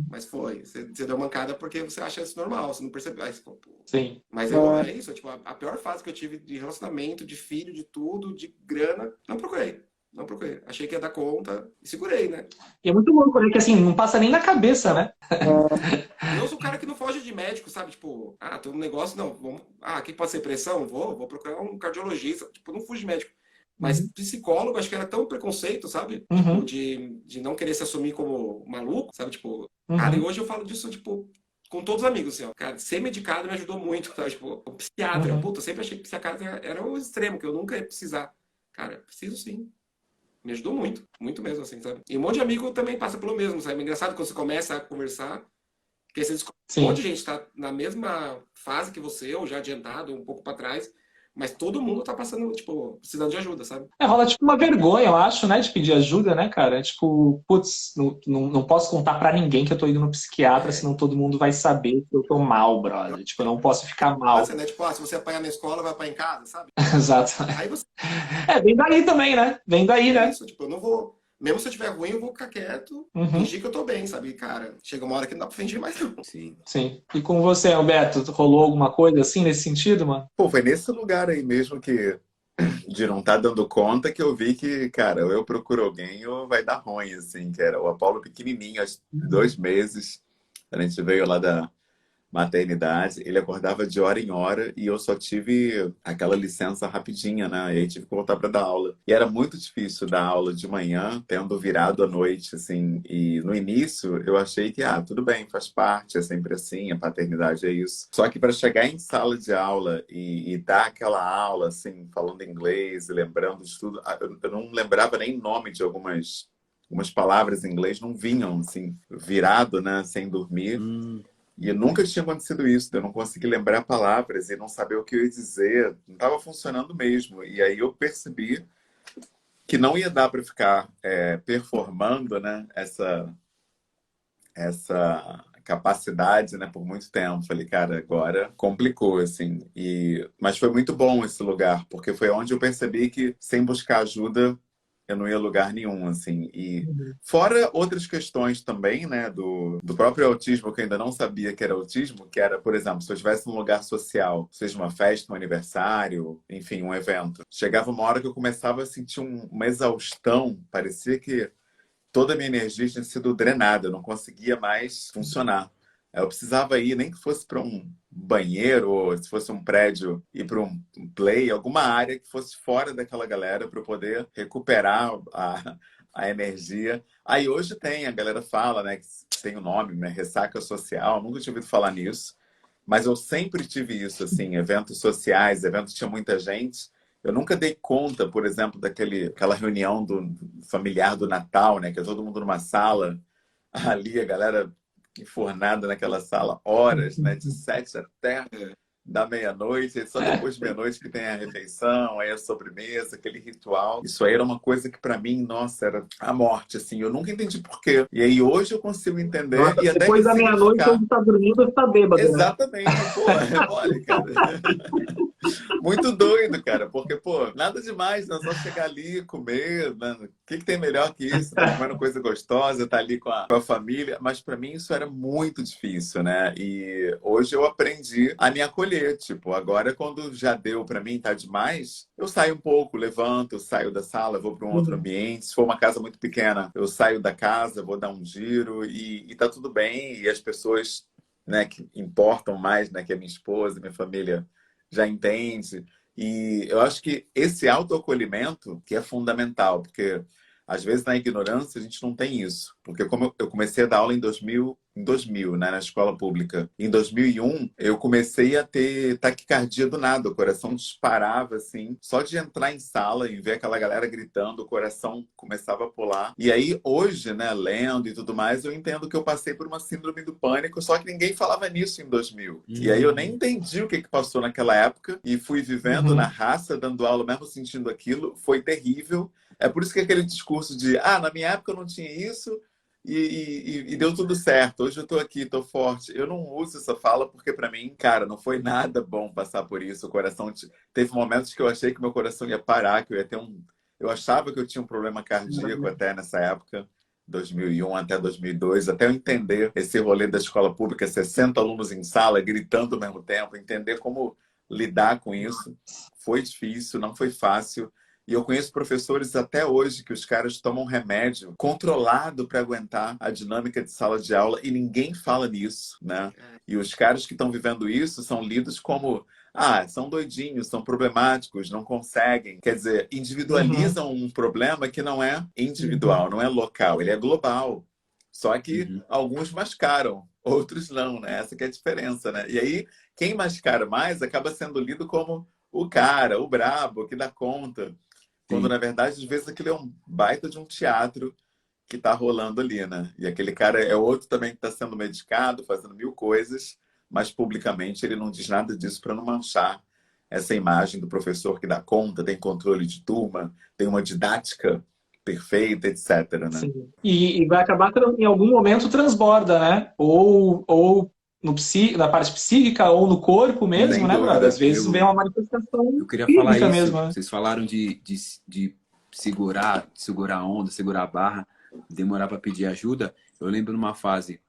Mas foi, você deu mancada porque você acha isso normal, você não percebeu. Aí você falou, pô. Sim. Mas é isso, tipo, a pior fase que eu tive de relacionamento, de filho, de tudo, de grana, não procurei. Não procurei. Achei que ia dar conta e segurei, né? E é muito louco, né? Que assim, não passa nem na cabeça, né? E eu sou o cara que não foge de médico, sabe? Tipo, tem um negócio, não, aqui pode ser pressão? Vou procurar um cardiologista. Tipo, não fujo de médico. Mas psicólogo, acho que era tão preconceito, sabe? Tipo, de não querer se assumir como maluco, sabe? Tipo, cara, e hoje eu falo disso, tipo, com todos os amigos, assim, ó. Cara, ser medicado me ajudou muito, sabe? Tipo, o psiquiatra, puta, eu sempre achei que psiquiatra era o extremo, que eu nunca ia precisar. Cara, preciso sim. Me ajudou muito, muito mesmo, assim, sabe? E um monte de amigo também passa pelo mesmo, sabe? É engraçado quando você começa a conversar, porque você descobre que um monte de gente tá na mesma fase que você, ou já adiantado, um pouco pra trás, mas todo mundo tá passando, tipo, precisando de ajuda, sabe? Rola tipo uma vergonha, eu acho, né? De pedir ajuda, né, cara? Tipo, putz, não posso contar pra ninguém que eu tô indo no psiquiatra, senão todo mundo vai saber que eu tô mal, brother. Tipo, eu não posso ficar mal. Né? Tipo, se você apanhar na escola, vai apanhar em casa, sabe? Exato. Aí você... vem daí também, né? Vem daí, né? Isso, tipo, eu não vou... Mesmo se eu tiver ruim, eu vou ficar quieto, fingir que eu tô bem, sabe? Cara, chega uma hora que não dá pra fingir mais, não. Sim. E com você, Alberto, rolou alguma coisa assim nesse sentido, mano? Pô, foi nesse lugar aí mesmo que de não estar dando conta que eu vi que, cara, ou eu procuro alguém ou vai dar ruim, assim, que era o Apolo pequenininho, aos 2 meses. A gente veio lá da maternidade, ele acordava de hora em hora e eu só tive aquela licença rapidinha, né? E aí tive que voltar para dar aula. E era muito difícil dar aula de manhã, tendo virado à noite, assim. E no início eu achei que, tudo bem, faz parte, é sempre assim, a paternidade é isso. Só que para chegar em sala de aula e dar aquela aula, assim, falando inglês e lembrando de tudo, eu não lembrava nem nome de algumas palavras em inglês, não vinham, assim, virado, né? Sem dormir. E nunca tinha acontecido isso, eu não consegui lembrar palavras e não saber o que eu ia dizer, não estava funcionando mesmo. E aí eu percebi que não ia dar para ficar performando, né, essa capacidade, né, por muito tempo. Falei, cara, agora complicou, assim. Mas foi muito bom esse lugar, porque foi onde eu percebi que sem buscar ajuda eu não ia a lugar nenhum, assim. E fora outras questões também, né, do próprio autismo, que eu ainda não sabia que era autismo, que era, por exemplo, se eu estivesse num lugar social, seja uma festa, um aniversário, enfim, um evento, chegava uma hora que eu começava a sentir uma exaustão, parecia que toda a minha energia tinha sido drenada, eu não conseguia mais funcionar. Eu precisava ir, nem que fosse para um banheiro, ou se fosse um prédio, ir para um play, alguma área que fosse fora daquela galera para eu poder recuperar a energia. Aí hoje a galera fala, né, que tem o nome, né, ressaca social, nunca tinha ouvido falar nisso, mas eu sempre tive isso, assim, eventos sociais, eventos que tinha muita gente. Eu nunca dei conta, por exemplo, aquela reunião do familiar do Natal, né, que é todo mundo numa sala, ali, a galera enfornada naquela sala, horas, né? De 7 até da meia-noite, e só depois de meia-noite que tem a refeição, aí a sobremesa, aquele ritual. Isso aí era uma coisa que pra mim, nossa, era a morte, assim. Eu nunca entendi por quê. E aí hoje eu consigo entender Nossa, e até depois da meia-noite, ressignificar. quando tá dormindo, você tá bêbado, né? Exatamente, pô, é mole, cara. Muito doido, cara, porque, pô, nada demais, né? Só chegar ali, comer, né? O que que tem melhor que isso? Tá comendo coisa gostosa, tá ali com a família. Mas pra mim isso era muito difícil, né? E hoje eu aprendi a me acolher. Tipo, agora quando já deu pra mim, tá demais, eu saio um pouco, levanto, saio da sala, vou pra um outro ambiente. Se for uma casa muito pequena, eu saio da casa, vou dar um giro e tá tudo bem. E as pessoas, né, que importam mais, né, que a minha esposa, minha família já entende. E eu acho que esse autoacolhimento que é fundamental, porque às vezes na ignorância a gente não tem isso. Porque como eu comecei a dar aula em 2000, né, na escola pública. Em 2001, eu comecei a ter taquicardia do nada. O coração disparava, assim. Só de entrar em sala e ver aquela galera gritando, o coração começava a pular. E aí, hoje, né, lendo e tudo mais, eu entendo que eu passei por uma síndrome do pânico, só que ninguém falava nisso em 2000. E aí eu nem entendi o que que passou naquela época e fui vivendo na raça, dando aula, mesmo sentindo aquilo. Foi terrível. É por isso que aquele discurso de, na minha época eu não tinha isso, e deu tudo certo. Hoje eu tô aqui, tô forte. Eu não uso essa fala porque pra mim, cara, não foi nada bom passar por isso. O coração teve momentos que eu achei que meu coração ia parar, que eu ia ter eu achava que eu tinha um problema cardíaco até nessa época, 2001 até 2002, até eu entender esse rolê da escola pública, 60 alunos em sala gritando ao mesmo tempo, entender como lidar com isso. Foi difícil, não foi fácil. E eu conheço professores até hoje que os caras tomam remédio controlado para aguentar a dinâmica de sala de aula e ninguém fala nisso, né? E os caras que estão vivendo isso são lidos como, são doidinhos, são problemáticos, não conseguem. Quer dizer, individualizam um problema que não é individual, não é local, ele é global. Só que alguns mascaram, outros não, né? Essa que é a diferença, né? E aí, quem mascara mais acaba sendo lido como o cara, o brabo, que dá conta. Quando, na verdade, às vezes aquilo é um baita de um teatro que tá rolando ali, né? E aquele cara é outro também que está sendo medicado, fazendo mil coisas, mas publicamente ele não diz nada disso para não manchar essa imagem do professor que dá conta, tem controle de turma, tem uma didática perfeita, etc, né? Sim. E vai acabar em algum momento transborda, né? Ou na parte psíquica ou no corpo mesmo, Sem né, dúvida. brother? Às vezes vem uma manifestação Eu queria falar física isso. mesmo, né? Vocês falaram de segurar a onda, segurar a barra, demorar para pedir ajuda. Eu lembro numa fase,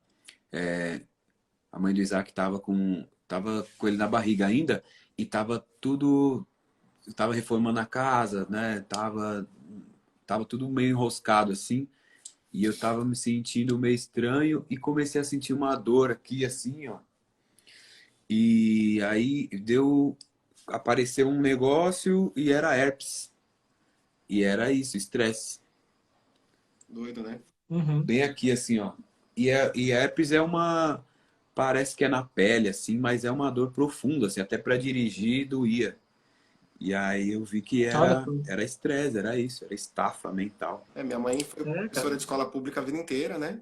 a mãe do Isaac tava com ele na barriga ainda e tava reformando a casa, né? Tava tudo meio enroscado assim. E eu tava me sentindo meio estranho e comecei a sentir uma dor aqui assim, ó. E aí apareceu um negócio e era herpes. E era isso, estresse. Doido, né? Bem aqui, assim, ó. E herpes parece que é na pele, assim, mas é uma dor profunda, assim, até para dirigir doía. E aí eu vi que era estresse, era isso, era estafa mental. Minha mãe foi professora de escola pública a vida inteira, né?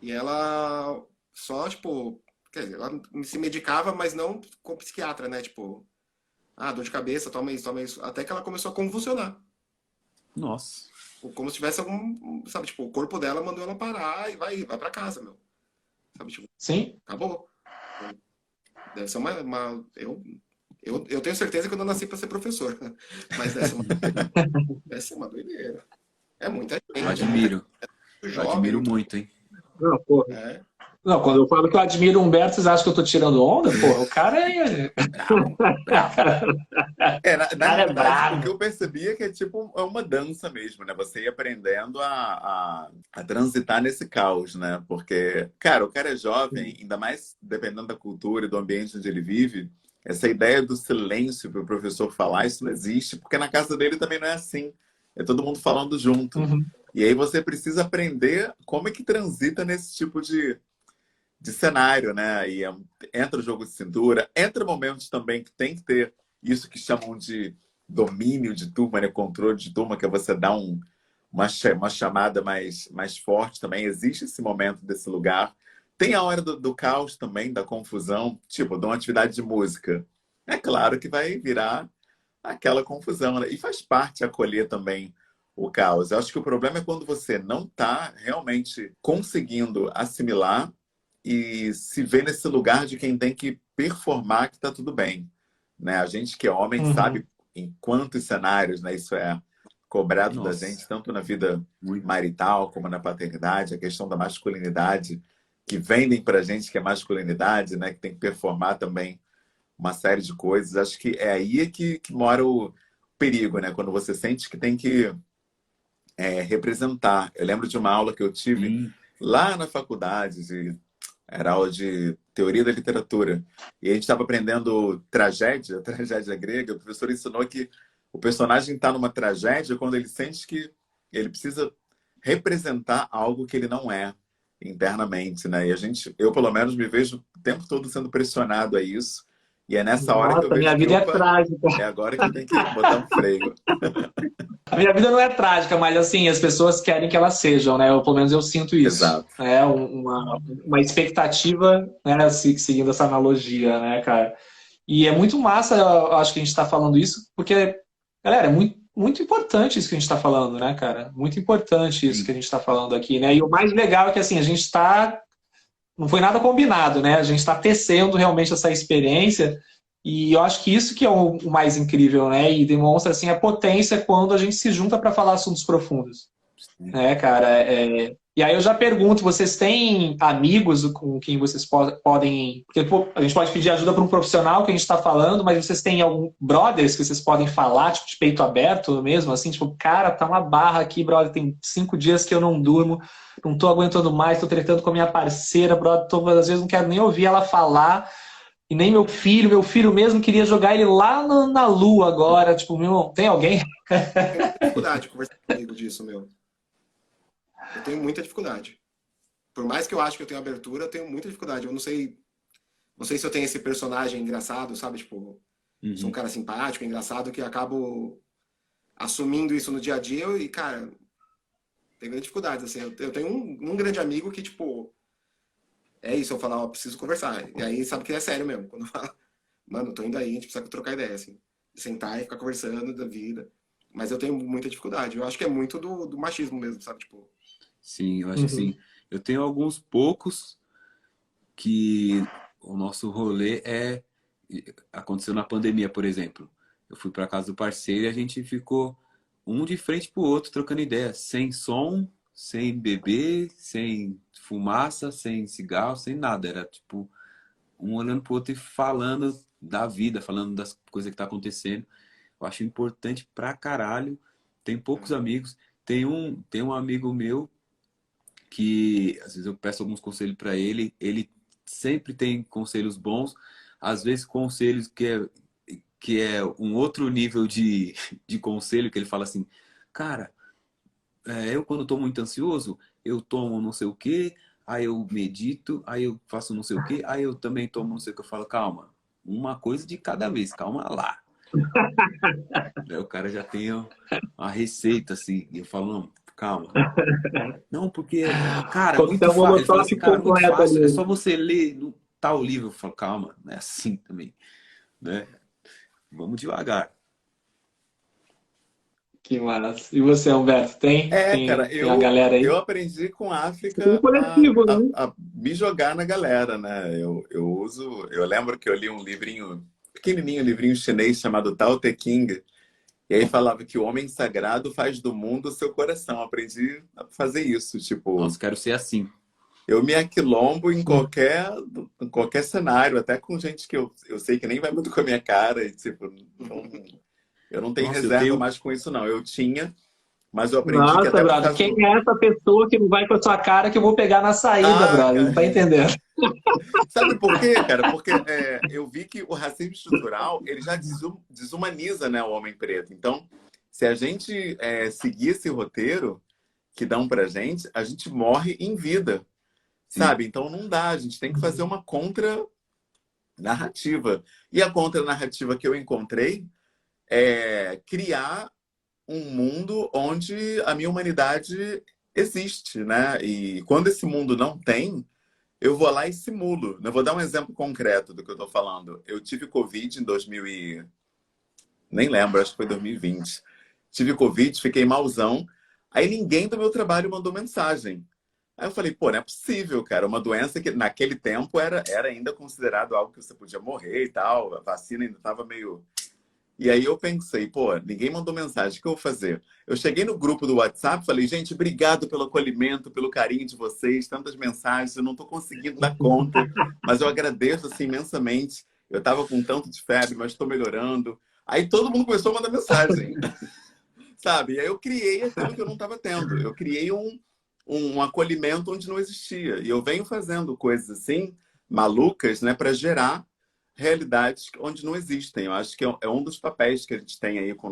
E ela só, tipo, quer dizer, ela se medicava, mas não com psiquiatra, né? Tipo, dor de cabeça, toma isso. Até que ela começou a convulsionar. Nossa. Como se tivesse sabe, tipo, o corpo dela mandou ela parar e vai pra casa, meu. Sabe, tipo, Sim. acabou. Deve ser eu tenho certeza que eu não nasci pra ser professor. Mas deve ser uma doideira. É muita gente. Eu admiro. Jovem. Eu admiro muito, hein? Não, porra. Não, quando eu falo que eu admiro o Humberto, vocês acham que eu tô tirando onda? Porra, o cara é... Bravo. Na realidade, o que eu percebi é que é uma dança mesmo, né? Você ir aprendendo a transitar nesse caos, né? Porque, cara, o cara é jovem, ainda mais dependendo da cultura e do ambiente onde ele vive, essa ideia do silêncio para o professor falar, isso não existe, porque na casa dele também não é assim. É todo mundo falando junto. E aí você precisa aprender como é que transita nesse tipo de cenário, né? E entra o jogo de cintura, entra momentos também que tem que ter isso que chamam de domínio de turma, né? Controle de turma, que é você dar uma chamada mais forte também. Existe esse momento desse lugar. Tem a hora do caos também, da confusão, tipo, de uma atividade de música. É claro que vai virar aquela confusão, né? E faz parte acolher também o caos. Eu acho que o problema é quando você não está realmente conseguindo assimilar e se vê nesse lugar de quem tem que performar que está tudo bem, né? A gente que é homem Uhum. sabe em quantos cenários, né, isso é cobrado da gente, Nossa, tanto na vida muito. marital como na paternidade, a questão da masculinidade, que vendem pra gente que é masculinidade, né, que tem que performar também uma série de coisas. Acho que é aí que mora o perigo, né? Quando você sente que tem que representar. Eu lembro de uma aula que eu tive Sim. lá na faculdade, era aula de teoria da literatura, e a gente estava aprendendo tragédia, tragédia grega. O professor ensinou que o personagem está numa tragédia quando ele sente que ele precisa representar algo que ele não é internamente, né? E eu pelo menos me vejo o tempo todo sendo pressionado a isso. E é nessa hora que eu Nossa, vejo minha que, vida é opa, trágica. é agora que eu tenho que botar um freio. A minha vida não é trágica, mas assim, as pessoas querem que elas sejam, né? Pelo menos eu sinto isso. Exato. É uma expectativa, né? Seguindo essa analogia, né, cara? E é muito massa, eu acho que a gente está falando isso, porque, galera, é muito importante isso que a gente está falando, né, cara? Muito importante isso que Sim. a gente está falando aqui, né? E o mais legal é que, assim, a gente está. Não foi nada combinado, né? A gente está tecendo realmente essa experiência. E eu acho que isso que é o mais incrível, né? E demonstra, assim, a potência quando a gente se junta para falar assuntos profundos, Sim. né, cara? E aí eu já pergunto, vocês têm amigos com quem vocês podem... Porque pô, a gente pode pedir ajuda para um profissional que a gente está falando, mas vocês têm algum brothers que vocês podem falar, tipo, de peito aberto mesmo, assim, tipo, cara, tá uma barra aqui, brother, tem 5 dias que eu não durmo, não tô aguentando mais, tô tretando com a minha parceira, brother, às vezes não quero nem ouvir ela falar, e nem meu filho mesmo queria jogar ele lá na lua agora, tipo, meu irmão, tem alguém? Eu tenho muita dificuldade de conversar comigo disso, meu. Eu tenho muita dificuldade. Por mais que eu acho que eu tenho abertura, eu tenho muita dificuldade. Eu não sei se eu tenho esse personagem engraçado, sabe? Tipo, sou um Uhum. cara simpático, engraçado, que acabo assumindo isso no dia a dia e, cara, tenho muita dificuldade, assim. Eu tenho um grande amigo que, tipo, é isso, eu falar, ó, preciso conversar. E aí sabe que é sério mesmo. Quando eu falo, mano, tô indo aí, a gente precisa trocar ideia, assim. Sentar e ficar conversando da vida. Mas eu tenho muita dificuldade. Eu acho que é muito do machismo mesmo, sabe? Tipo, Sim, eu acho Uhum. assim. Eu tenho alguns poucos que o nosso rolê aconteceu na pandemia, por exemplo. Eu fui para casa do parceiro e a gente ficou um de frente pro outro trocando ideia, sem som, sem beber, sem fumaça, sem cigarro, sem nada. Era tipo um olhando pro outro e falando da vida, falando das coisas que tá acontecendo. Eu acho importante pra caralho. Tem poucos amigos. Tem um amigo meu que às vezes eu peço alguns conselhos para ele, ele sempre tem conselhos bons, às vezes conselhos que é um outro nível de conselho, que ele fala assim, cara, eu quando estou muito ansioso, eu tomo não sei o quê, aí eu medito, aí eu faço não sei o quê, aí eu também tomo não sei o que, eu falo, calma, uma coisa de cada vez, calma lá. Aí o cara já tem uma receita assim, e eu falo, não, calma. Não, porque, cara, muito Coquetel fácil. Ele fala Molotov assim, cara, muito completo fácil. É ali. só você ler no tal livro. Eu falo, calma, não é assim também, né? Vamos devagar. Que massa. E você, Humberto, tem? Cara, Tem a galera eu aí? aprendi com a Você tem um África coletivo, né? a me jogar na galera, né? Eu lembro que eu li um livrinho, pequenininho, um livrinho chinês chamado Tao Te Ching, e aí falava que o homem sagrado faz do mundo o seu coração. Eu aprendi a fazer isso, Nossa, tipo, quero ser assim. eu me aquilombo em qualquer cenário, até com gente que eu sei que nem vai muito com a minha cara, e tipo, eu não tenho Nossa, eu reserva tenho. mais com isso, não. Eu tinha, mas eu aprendi que Nossa, até por brother, causa quem do. é essa pessoa que não vai com a sua cara que eu vou pegar na saída, Ah, brother? Não cara. tá entendendo? Sabe por quê, cara? Porque eu vi que o racismo estrutural ele já desumaniza, né, o homem preto. Então, se a gente seguir esse roteiro que dão pra gente, a gente morre em vida, Sim, sabe? Então não dá, a gente tem que fazer uma contra-narrativa. E a contra-narrativa que eu encontrei é criar um mundo onde a minha humanidade existe, né? E quando esse mundo não tem, eu vou lá e simulo. Eu vou dar um exemplo concreto do que eu estou falando. Eu tive Covid em 2000 nem lembro, acho que foi 2020. Tive Covid, fiquei malzão. Aí ninguém do meu trabalho mandou mensagem. Aí eu falei, pô, não é possível, cara. Uma doença que naquele tempo era ainda considerado algo que você podia morrer e tal. A vacina ainda estava meio... E aí eu pensei, pô, ninguém mandou mensagem, o que eu vou fazer? Eu cheguei no grupo do WhatsApp, falei, gente, obrigado pelo acolhimento, pelo carinho de vocês, tantas mensagens, eu não estou conseguindo dar conta, mas eu agradeço assim, imensamente. Eu estava com tanto de febre, mas estou melhorando. Aí todo mundo começou a mandar mensagem, sabe? E aí eu criei aquilo que eu não estava tendo. Eu criei um acolhimento onde não existia. E eu venho fazendo coisas assim, malucas, né, para gerar realidades onde não existem. Eu acho que é um dos papéis que a gente tem aí com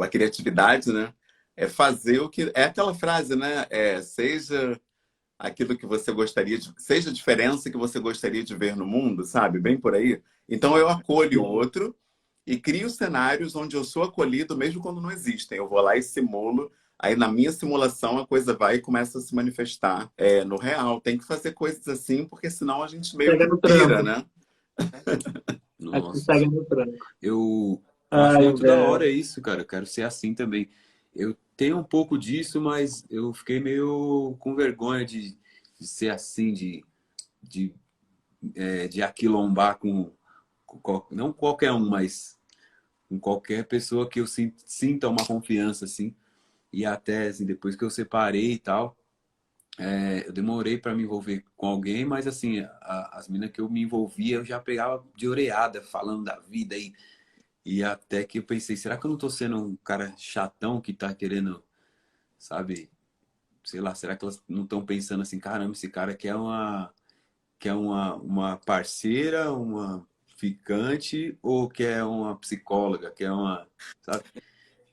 a criatividade, né? É fazer o que... É aquela frase, né? Seja aquilo que você gostaria de... Seja a diferença que você gostaria de ver no mundo, sabe? Bem por aí. Então eu acolho o outro e crio cenários onde eu sou acolhido mesmo quando não existem. Eu vou lá e simulo. Aí na minha simulação a coisa vai e começa a se manifestar no real. Tem que fazer coisas assim, porque senão a gente meio que pira, né? Nossa, Pega no tranco. eu acho Ai, muito da hora velho. isso, cara. Eu quero ser assim também. Eu tenho um pouco disso, mas eu fiquei meio com vergonha de ser assim, de aquilombar não qualquer um, mas com qualquer pessoa que eu sinta uma confiança, assim. E até, assim, depois que eu separei e tal, eu demorei para me envolver com alguém, mas, assim, as meninas que eu me envolvia, eu já pegava de orelhada, falando da vida e até que eu pensei, será que eu não tô sendo um cara chatão que tá querendo, sabe, sei lá, será que elas não estão pensando assim, caramba, esse cara quer uma parceira, uma ficante ou quer uma psicóloga, quer uma, sabe?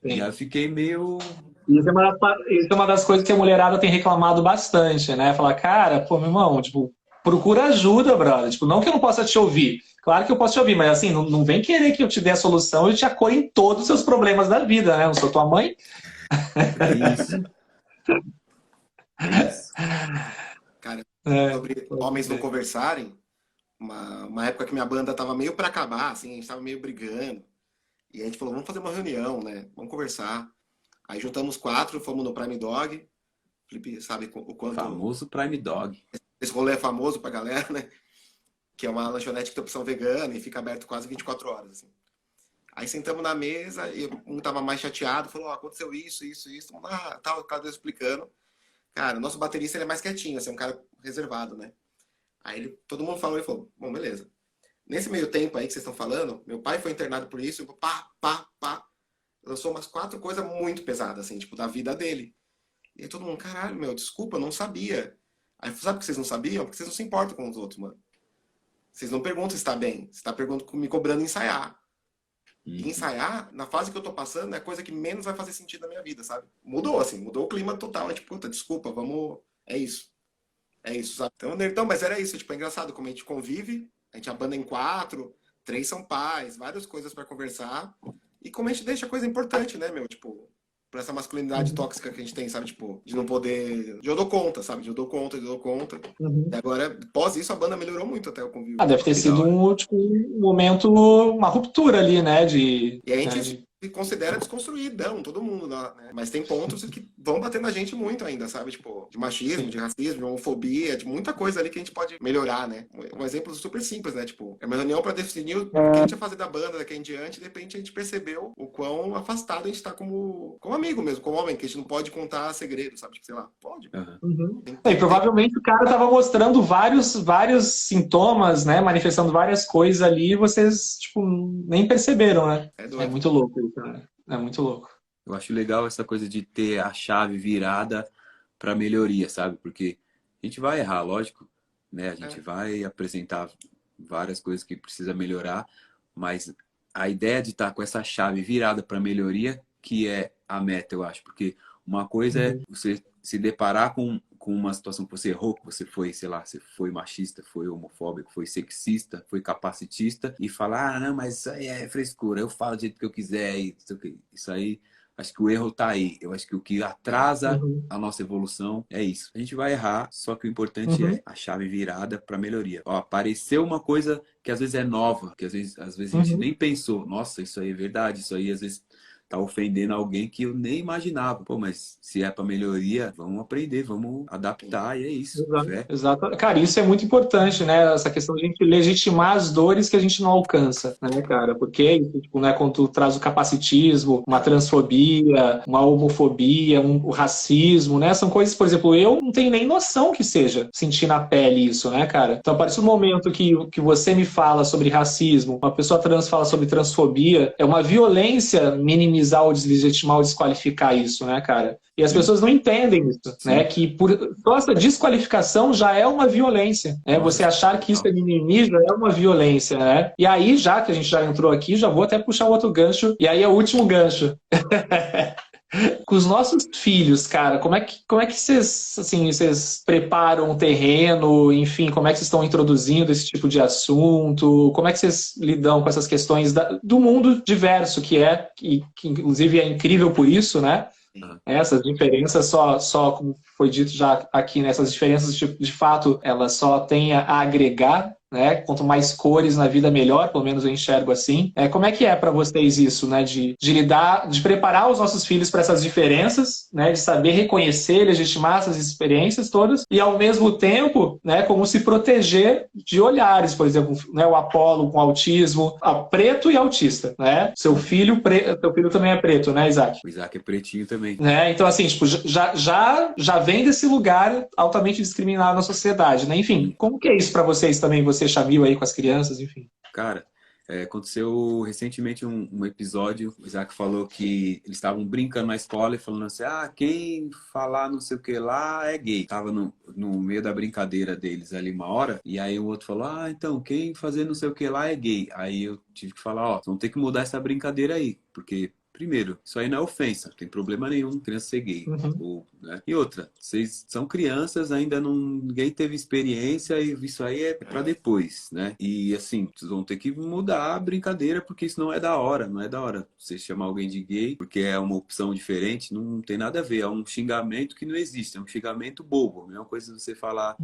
E aí eu Sim. fiquei meio... Isso é uma das coisas que a mulherada tem reclamado bastante, né? Falar, cara, pô, meu irmão, tipo, procura ajuda, brother. Tipo, não que eu não possa te ouvir. Claro que eu posso te ouvir, mas assim, não vem querer que eu te dê a solução e te acolha em todos os seus problemas da vida, né? Não sou tua mãe. É isso, é isso. Cara, É, sobre pode homens não crer. conversarem, uma época que minha banda tava meio para acabar, assim, a gente tava meio brigando. E a gente falou, vamos fazer uma reunião, né? Vamos conversar. Aí juntamos quatro, fomos no Prime Dog. Felipe sabe o quanto Famoso Prime Dog. esse rolê é famoso pra galera, né? Que é uma lanchonete que tem opção vegana e fica aberto quase 24 horas, assim. Aí sentamos na mesa e um tava mais chateado, falou, aconteceu isso, isso, isso. Tal, cada vez explicando. Cara, o nosso baterista ele é mais quietinho, assim, é um cara reservado, né? Aí todo mundo falou e falou, bom, beleza. Nesse meio tempo aí que vocês estão falando, meu pai foi internado por isso, pá, pá, pá. Lançou umas quatro coisas muito pesadas, assim, tipo, da vida dele. E aí todo mundo, caralho, meu, desculpa, eu não sabia. Aí, sabe por que vocês não sabiam? Porque vocês não se importam com os outros, mano. Vocês não perguntam se está bem. Você está perguntando, me cobrando ensaiar. E Uhum. ensaiar, na fase que eu tô passando, é a coisa que menos vai fazer sentido na minha vida, sabe? Mudou, assim, mudou o clima total. É tipo, puta, desculpa, vamos. É isso. É isso, sabe? Então, mas era isso, tipo, é engraçado como a gente convive, a gente abanda em quatro, três são pais, várias coisas pra conversar. E como a gente deixa coisa importante, né, meu? Tipo, pra essa masculinidade Uhum. tóxica que a gente tem, sabe? Tipo, de não poder. De eu dou conta, sabe? De eu dou conta, de eu dou conta. E Uhum. agora, após isso, a banda melhorou muito até o Ah, convívio. deve ter Que da sido hora. tipo, um momento, uma ruptura ali, né? E a Né, gente se considera desconstruidão, todo mundo, né? Mas tem pontos que vão bater na gente muito ainda, sabe? Tipo, de machismo, de sim. racismo, de homofobia, de muita coisa ali que a gente pode melhorar, né? Um exemplo super simples, né? Tipo, é uma reunião para definir o que a gente ia fazer da banda daqui em diante, e de repente a gente percebeu o quão afastado a gente tá como amigo mesmo, como homem, que a gente não pode contar segredos, sabe? Tipo, sei lá, pode. Aham. Uhum. Tem, E tem, tem. provavelmente o cara estava mostrando vários sintomas, né? Manifestando várias coisas ali e vocês, tipo, nem perceberam, né? É É doido. muito louco isso, né? É muito louco. Eu acho legal essa coisa de ter a chave virada para melhoria, sabe? Porque a gente vai errar, lógico, né? A gente É. vai apresentar várias coisas que precisa melhorar, mas a ideia de estar com essa chave virada para melhoria que é a meta, eu acho, porque uma coisa é Uhum. você se deparar com uma situação que você errou, que você foi, sei lá, você foi machista, foi homofóbico, foi sexista, foi capacitista, e falar, não, mas isso aí é frescura, eu falo do jeito que eu quiser, isso aí, acho que o erro tá aí. Eu acho que o que atrasa a nossa evolução é isso. A gente vai errar, só que o importante é a chave virada para melhoria. Ó, apareceu uma coisa que às vezes é nova, que às vezes a gente nem pensou, nossa, isso aí é verdade, isso aí às vezes tá ofendendo alguém que eu nem imaginava. Pô, mas se é para melhoria, vamos aprender, vamos adaptar, e é isso. Exato. Cara, isso é muito importante, né? Essa questão de a gente legitimar as dores que a gente não alcança, né, cara? Porque, tipo, né, quando tu traz o capacitismo, uma transfobia, uma homofobia, o racismo, né? São coisas, por exemplo, eu não tenho nem noção que seja sentir na pele isso, né, cara? Então, a partir do momento que você me fala sobre racismo, uma pessoa trans fala sobre transfobia, é uma violência minimizar ou deslegitimar ou desqualificar isso, né, cara? E as pessoas não entendem isso, né? Que por toda essa desqualificação já é uma violência, né? Você achar que isso é mimimi já é uma violência, né? E aí, já que a gente já entrou aqui, já vou até puxar um outro gancho, e aí é o último gancho. Com os nossos filhos, cara, como é que vocês, assim, vocês preparam o terreno, enfim, como é que vocês estão introduzindo esse tipo de assunto? Como é que vocês lidam com essas questões do mundo diverso que inclusive é incrível por isso, né? Essas diferenças só, como foi dito já aqui, né, essas diferenças de fato, elas só têm a agregar, né? Quanto mais cores na vida, melhor, pelo menos eu enxergo assim. Como é que é para vocês isso, né? De lidar, de preparar os nossos filhos para essas diferenças, né? De saber reconhecer, legitimar essas experiências todas e, ao mesmo tempo, né? Como se proteger de olhares, por exemplo, né? O Apolo com autismo, preto e autista, né? Seu filho também é preto, né, Isaac? O Isaac é pretinho também. Então, assim, tipo, já vem desse lugar altamente discriminado na sociedade, né? Enfim, como que é isso para vocês também, você, Chamil, aí com as crianças, enfim? Cara, aconteceu recentemente um episódio, o Isaac falou que eles estavam brincando na escola e falando assim, quem falar não sei o que lá é gay. Tava no meio da brincadeira deles ali uma hora, e aí o outro falou, então, quem fazer não sei o que lá é gay. Aí eu tive que falar, vão ter que mudar essa brincadeira aí, porque... Primeiro, isso aí não é ofensa, não tem problema nenhum criança ser gay. Né? E outra, vocês são crianças, ainda ninguém teve experiência e isso aí é para depois, né? E assim, vocês vão ter que mudar a brincadeira porque isso não é da hora, não é da hora. Você chamar alguém de gay porque é uma opção diferente, não tem nada a ver, é um xingamento que não existe, é um xingamento bobo. A mesma coisa você falar,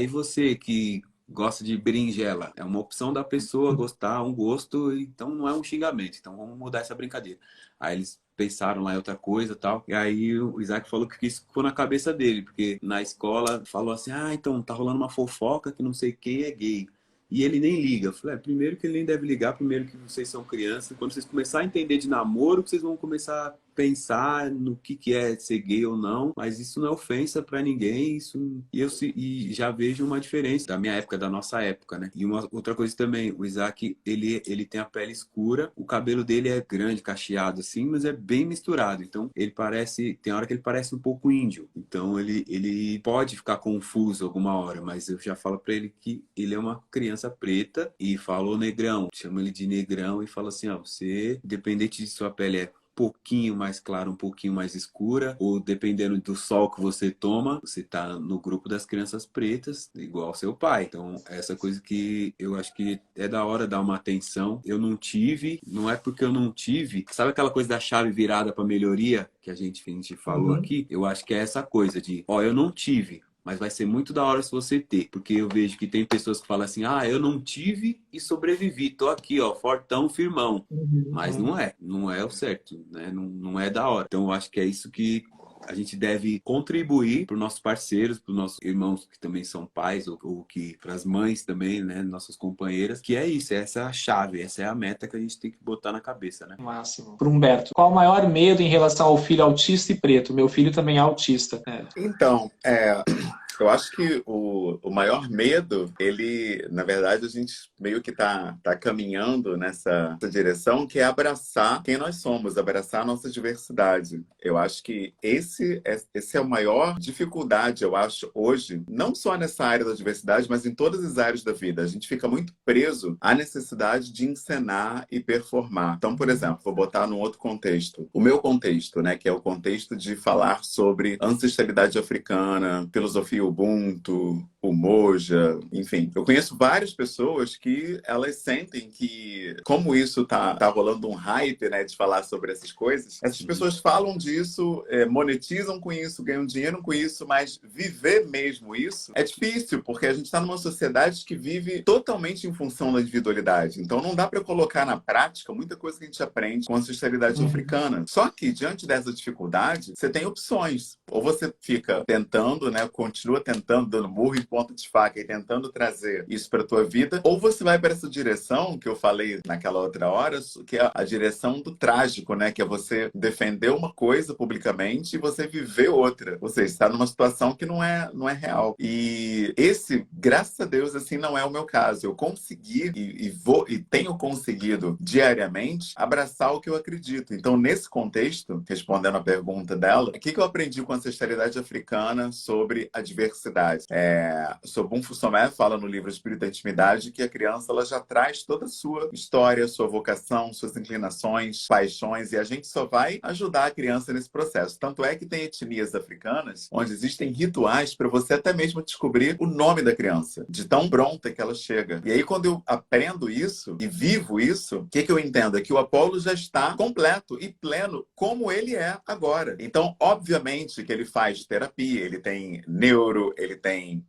e você que gosta de berinjela. É uma opção da pessoa gostar, um gosto, então não é um xingamento. Então vamos mudar essa brincadeira. Aí eles pensaram lá em outra coisa e tal. E aí o Isaac falou que isso ficou na cabeça dele, porque na escola falou assim, então tá rolando uma fofoca que não sei quem é gay. E ele nem liga. Eu falei, primeiro que ele nem deve ligar, primeiro que vocês são crianças. Quando vocês começarem a entender de namoro, vocês vão começar a pensar no que é ser gay ou não. Mas isso não é ofensa pra ninguém. E já vejo uma diferença da minha época, da nossa época, né? E uma outra coisa também, o Isaac, ele tem a pele escura, o cabelo dele é grande, cacheado assim, mas é bem misturado. Então, tem hora que ele parece um pouco índio. Então, ele pode ficar confuso alguma hora, mas eu já falo pra ele que ele é uma criança preta e falou negrão, chama ele de negrão e fala assim, você, independente de sua pele é pouquinho mais clara, um pouquinho mais escura, ou dependendo do sol que você toma, você tá no grupo das crianças pretas, igual seu pai. Então, essa coisa que eu acho que é da hora dar uma atenção. Eu não tive, não é porque eu não tive, sabe aquela coisa da chave virada para melhoria que a gente falou aqui? Eu acho que é essa coisa de, eu não tive, mas vai ser muito da hora se você ter. Porque eu vejo que tem pessoas que falam assim, eu não tive e sobrevivi. Tô aqui, fortão, firmão. Mas não é o certo, né? Não é da hora. Então eu acho que é isso que a gente deve contribuir para os nossos parceiros, para os nossos irmãos que também são pais, ou que para as mães também, né, nossas companheiras, que é isso, essa é a chave, essa é a meta que a gente tem que botar na cabeça, né? Máximo. Pro Humberto, qual o maior medo em relação ao filho autista e preto? Meu filho também é autista. Então, Eu acho que o maior medo, ele, na verdade, a gente meio que tá caminhando nessa direção, que é abraçar quem nós somos, abraçar a nossa diversidade. Eu acho que esse é a maior dificuldade, eu acho, hoje, não só nessa área da diversidade, mas em todas as áreas da vida. A gente fica muito preso à necessidade de encenar e performar. Então, por exemplo, vou botar num outro contexto. O meu contexto, né, que é o contexto de falar sobre ancestralidade africana, filosofia Ubuntu, o Moja, enfim. Eu conheço várias pessoas que elas sentem que, como isso tá rolando um hype, né, de falar sobre essas coisas, essas pessoas falam disso, monetizam com isso, ganham dinheiro com isso, mas viver mesmo isso é difícil, porque a gente está numa sociedade que vive totalmente em função da individualidade. Então não dá para colocar na prática muita coisa que a gente aprende com a ancestralidade africana. Só que, diante dessa dificuldade, você tem opções. Ou você fica tentando, né, continua tentando, dando murro em ponta de faca e tentando trazer isso para tua vida, ou você vai para essa direção que eu falei naquela outra hora, que é a direção do trágico, né, que é você defender uma coisa publicamente e você viver outra. Ou seja, está numa situação que não é real. E esse, graças a Deus, assim, não é o meu caso. Eu consegui e tenho conseguido diariamente abraçar o que eu acredito. Então, nesse contexto, respondendo a pergunta dela, o que eu aprendi com a ancestralidade africana sobre a diversidade? Sobun Fussomé fala no livro Espírito da Intimidade que a criança ela já traz toda a sua história, sua vocação, suas inclinações, paixões, e a gente só vai ajudar a criança nesse processo. Tanto é que tem etnias africanas onde existem rituais para você até mesmo descobrir o nome da criança, de tão pronta que ela chega. E aí, quando eu aprendo isso e vivo isso, o que eu entendo? É que o Apolo já está completo e pleno como ele é agora. Então, obviamente que ele faz terapia, ele tem neuro, ele tem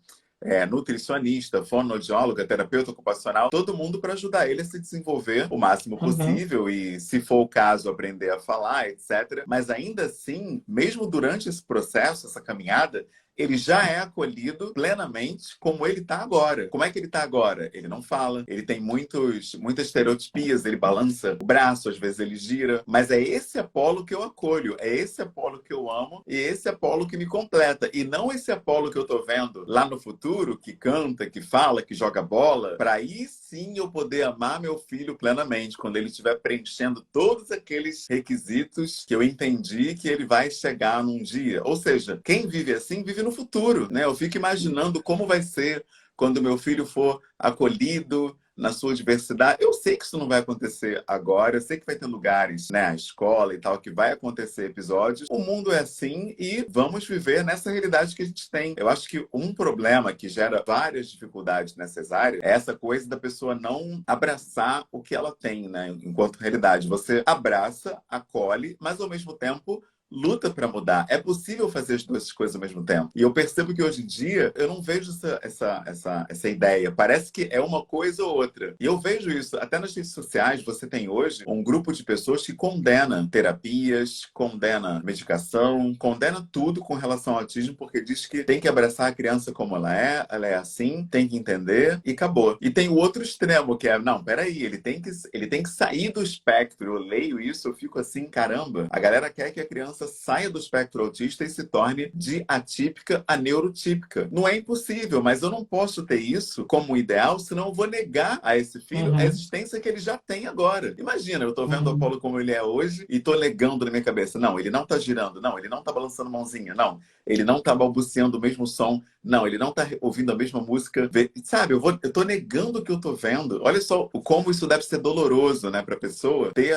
nutricionista, fonoaudióloga, terapeuta ocupacional, todo mundo para ajudar ele a se desenvolver o máximo possível e, se for o caso, aprender a falar, etc. Mas ainda assim, mesmo durante esse processo, essa caminhada, ele já é acolhido plenamente como ele está agora. Como é que ele está agora? Ele não fala, ele tem muitas estereotipias, ele balança o braço, às vezes ele gira, mas é esse Apolo que eu acolho, é esse Apolo que eu amo e esse Apolo que me completa. E não esse Apolo que eu tô vendo lá no futuro, que canta, que fala, que joga bola, para aí sim eu poder amar meu filho plenamente, quando ele estiver preenchendo todos aqueles requisitos que eu entendi que ele vai chegar num dia. Ou seja, quem vive assim, vive no futuro, né? Eu fico imaginando como vai ser quando meu filho for acolhido na sua diversidade. Eu sei que isso não vai acontecer agora, eu sei que vai ter lugares, né, a escola e tal, que vai acontecer episódios. O mundo é assim e vamos viver nessa realidade que a gente tem. Eu acho que um problema que gera várias dificuldades nessas áreas é essa coisa da pessoa não abraçar o que ela tem, né, enquanto realidade. Você abraça, acolhe, mas ao mesmo tempo luta para mudar. É possível fazer as duas coisas ao mesmo tempo. E eu percebo que hoje em dia eu não vejo essa ideia. Parece que é uma coisa ou outra. E eu vejo isso. Até nas redes sociais, você tem hoje um grupo de pessoas que condena terapias, condena medicação, condena tudo com relação ao autismo, porque diz que tem que abraçar a criança como ela é assim, tem que entender e acabou. E tem o outro extremo, que é, não, peraí, ele tem que sair do espectro. Eu leio isso, eu fico assim, caramba. A galera quer que a criança saia do espectro autista e se torne de atípica a neurotípica. Não é impossível, mas eu não posso ter isso como ideal, senão eu vou negar a esse filho a existência que ele já tem agora. Imagina, eu tô vendo o Apolo como ele é hoje e tô negando na minha cabeça, não, ele não tá girando, não, ele não tá balançando mãozinha, não, ele não tá balbuciando o mesmo som, não, ele não tá ouvindo a mesma música. Sabe, eu tô negando o que eu tô vendo. Olha só como isso deve ser doloroso, né, pra pessoa ter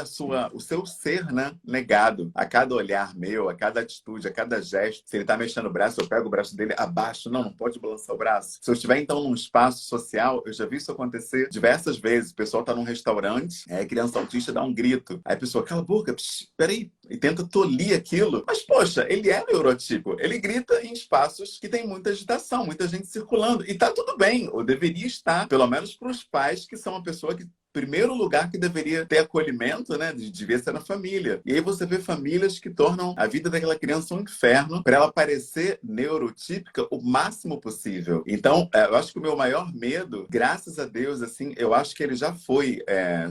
o seu ser, né, negado a cada olhar meu, a cada atitude, a cada gesto. Se ele tá mexendo o braço, eu pego o braço dele abaixo. Não pode balançar o braço. Se eu estiver, então, num espaço social, eu já vi isso acontecer diversas vezes. O pessoal tá num restaurante, aí a criança autista dá um grito. Aí a pessoa, cala a boca, peraí, e tenta tolir aquilo. Mas, poxa, ele é neurotípico. Ele grita em espaços que tem muita agitação, muita gente circulando. E tá tudo bem, ou deveria estar, pelo menos para os pais, que são a pessoa que primeiro lugar que deveria ter acolhimento, né, devia ser na família. E aí você vê famílias que tornam a vida daquela criança um inferno para ela parecer neurotípica o máximo possível. Então, eu acho que o meu maior medo, graças a Deus, assim, eu acho que ele já foi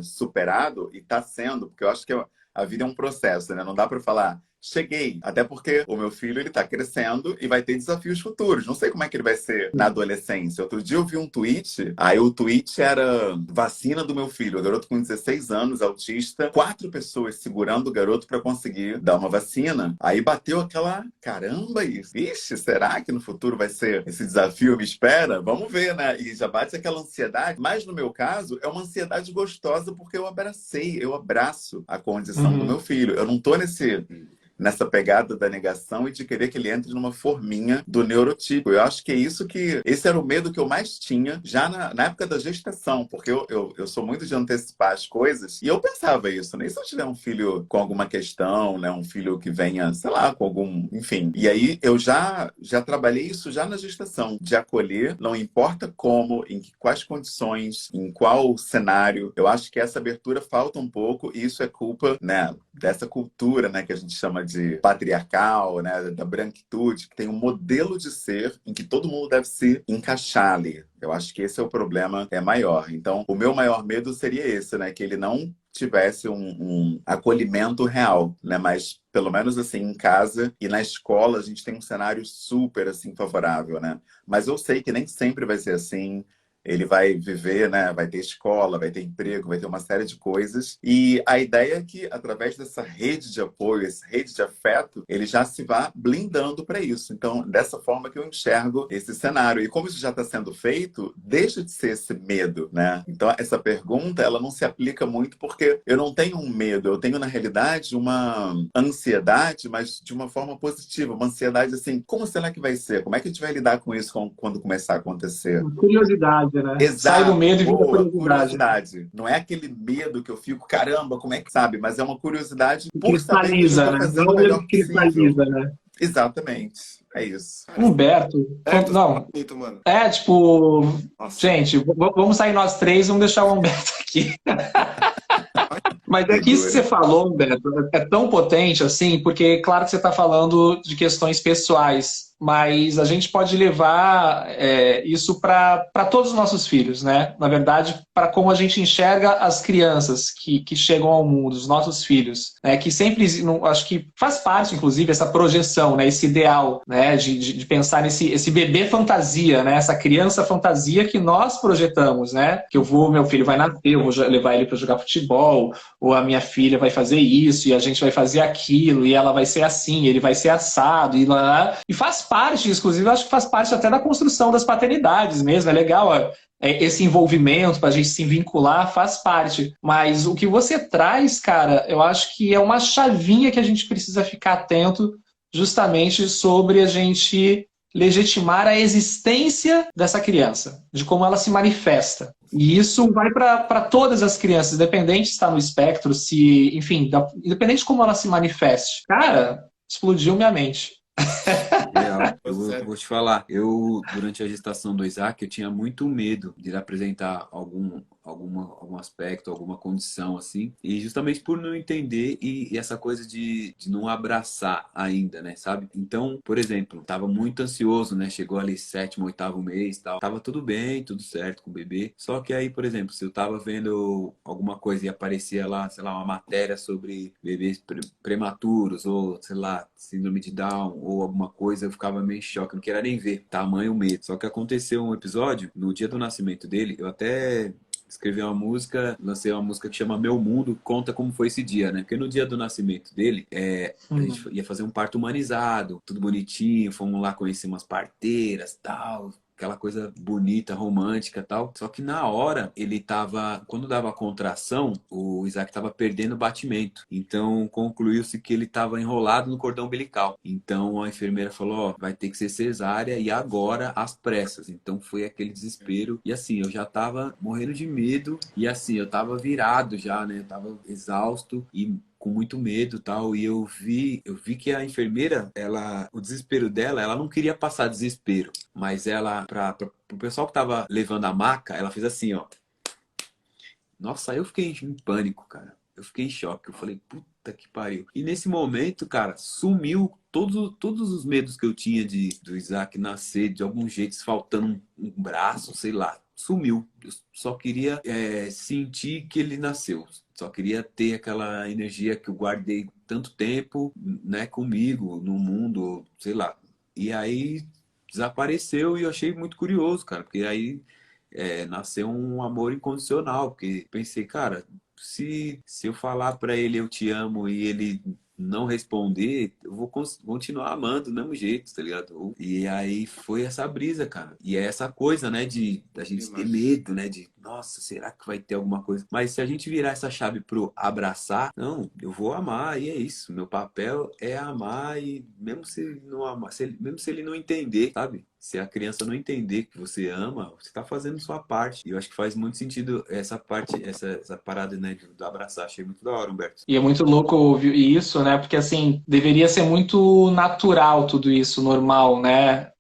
superado e está sendo, porque eu acho que a vida é um processo, né? Não dá para falar, cheguei. Até porque o meu filho, ele tá crescendo e vai ter desafios futuros. Não sei como é que ele vai ser na adolescência. Outro dia eu vi um tweet, aí o tweet era vacina do meu filho. O garoto com 16 anos, autista, 4 pessoas segurando o garoto para conseguir dar uma vacina. Aí bateu aquela, caramba, isso. Vixe, será que no futuro vai ser esse desafio? Me espera? Vamos ver, né? E já bate aquela ansiedade. Mas no meu caso, é uma ansiedade gostosa porque eu abraço a condição do meu filho. Eu não tô nessa pegada da negação e de querer que ele entre numa forminha do neurotípico. Eu acho que é isso esse era o medo que eu mais tinha já na época da gestação, porque eu sou muito de antecipar as coisas e eu pensava isso, né? E se eu tiver um filho com alguma questão, né? Um filho que venha, sei lá, com algum... Enfim. E aí eu já trabalhei isso já na gestação, de acolher, não importa como, em quais condições, em qual cenário. Eu acho que essa abertura falta um pouco e isso é culpa, né, dessa cultura, né, que a gente chama de patriarcal, né, da branquitude, que tem um modelo de ser em que todo mundo deve se encaixar ali. Eu acho que esse é o problema maior. Então, o meu maior medo seria esse, né, que ele não tivesse um acolhimento real, né, mas pelo menos assim em casa e na escola a gente tem um cenário super assim favorável, né? Mas eu sei que nem sempre vai ser assim. Ele vai viver, né? Vai ter escola, vai ter emprego, vai ter uma série de coisas. E a ideia é que, através dessa rede de apoio, essa rede de afeto, ele já se vá blindando para isso. Então, dessa forma que eu enxergo esse cenário. E como isso já está sendo feito, deixa de ser esse medo, né? Então, essa pergunta, ela não se aplica muito porque eu não tenho um medo. Eu tenho, na realidade, uma ansiedade, mas de uma forma positiva. Uma ansiedade assim, como será que vai ser? Como é que a gente vai lidar com isso quando começar a acontecer? Curiosidade, né? Sai do Exato, medo e vira boa, curiosidade. curiosidade. Não é aquele medo que eu fico, caramba, como é que sabe? Mas é uma curiosidade Que por saber que eu cristaliza, estou né? fazendo Não o é o medo melhor que possível. cristaliza, né? Exatamente, é isso. Cara, Humberto, certo, não, bonito, mano. tipo, Nossa. gente, vamos sair nós três, vamos deixar o Humberto aqui. Mas é que isso que você Figura. falou, Humberto, é tão potente assim, porque claro que você está falando de questões pessoais, mas a gente pode levar isso para todos os nossos filhos, né? Na verdade, para como a gente enxerga as crianças que chegam ao mundo, os nossos filhos, né? Que sempre, acho que faz parte, inclusive, essa projeção, né? Esse ideal, né? De pensar esse bebê fantasia, né? Essa criança fantasia que nós projetamos, né? Que meu filho vai nascer, eu vou levar ele para jogar futebol, ou a minha filha vai fazer isso, e a gente vai fazer aquilo, e ela vai ser assim, ele vai ser assado, e faz parte, inclusive, eu acho que faz parte até da construção das paternidades mesmo, é legal, ó, esse envolvimento para a gente se vincular faz parte, mas o que você traz, cara, eu acho que é uma chavinha que a gente precisa ficar atento justamente sobre a gente legitimar a existência dessa criança, de como ela se manifesta. E isso vai para todas as crianças, independente se está no espectro, se, enfim, independente de como ela se manifeste. Cara, explodiu minha mente. Real. Eu Sério. vou te falar, durante a gestação do Isaac, eu tinha muito medo de ele apresentar algum aspecto, alguma condição assim, e justamente por não entender e essa coisa de não abraçar ainda, né, sabe? Então, por exemplo, tava muito ansioso, né? Chegou ali 7º, 8º mês, tal. Tava tudo bem, tudo certo com o bebê. Só que aí, por exemplo, se eu tava vendo alguma coisa e aparecia lá, sei lá, uma matéria sobre bebês prematuros ou, sei lá, síndrome de Down ou alguma coisa, eu ficava meio em choque, não queria nem ver, tamanho medo. Só que aconteceu um episódio, no dia do nascimento dele, eu até escrevi uma música, lancei uma música que chama Meu Mundo, conta como foi esse dia, né? Porque no dia do nascimento dele, a gente ia fazer um parto humanizado, tudo bonitinho, fomos lá conhecer umas parteiras, tal, aquela coisa bonita, romântica e tal. Só que na hora, quando dava a contração, o Isaac tava perdendo o batimento. Então, concluiu-se que ele tava enrolado no cordão umbilical. Então, a enfermeira falou, ó, vai ter que ser cesárea e agora, às pressas. Então, foi aquele desespero. E assim, eu já tava morrendo de medo. E assim, eu tava virado já, né? Eu tava exausto e com muito medo e tal, e eu vi que a enfermeira, o desespero dela, ela não queria passar desespero, mas ela, pro pessoal que tava levando a maca, ela fez assim, ó. Nossa, aí eu fiquei em pânico, cara. Eu fiquei em choque. Eu falei, puta que pariu. E nesse momento, cara, sumiu todos os medos que eu tinha do Isaac nascer de algum jeito, faltando um braço, sei lá. Sumiu. Eu só queria sentir que ele nasceu. Só queria ter aquela energia que eu guardei tanto tempo, né, comigo, no mundo, sei lá. E aí desapareceu e eu achei muito curioso, cara, porque aí nasceu um amor incondicional, porque pensei, cara, se eu falar pra ele eu te amo e ele não responder, eu vou continuar amando do mesmo jeito, tá ligado? E aí foi essa brisa, cara. E é essa coisa, né, de da gente ter medo, né, de nossa, será que vai ter alguma coisa? Mas se a gente virar essa chave pro abraçar, não, eu vou amar e é isso. Meu papel é amar e mesmo se ele não amar, mesmo se ele não entender, sabe? Se a criança não entender que você ama, você tá fazendo sua parte. E eu acho que faz muito sentido essa parte, essa parada, né, do abraçar. Achei muito da hora, Humberto. E é muito louco ouvir isso, né? Porque, assim, deveria ser muito natural tudo isso, normal, né?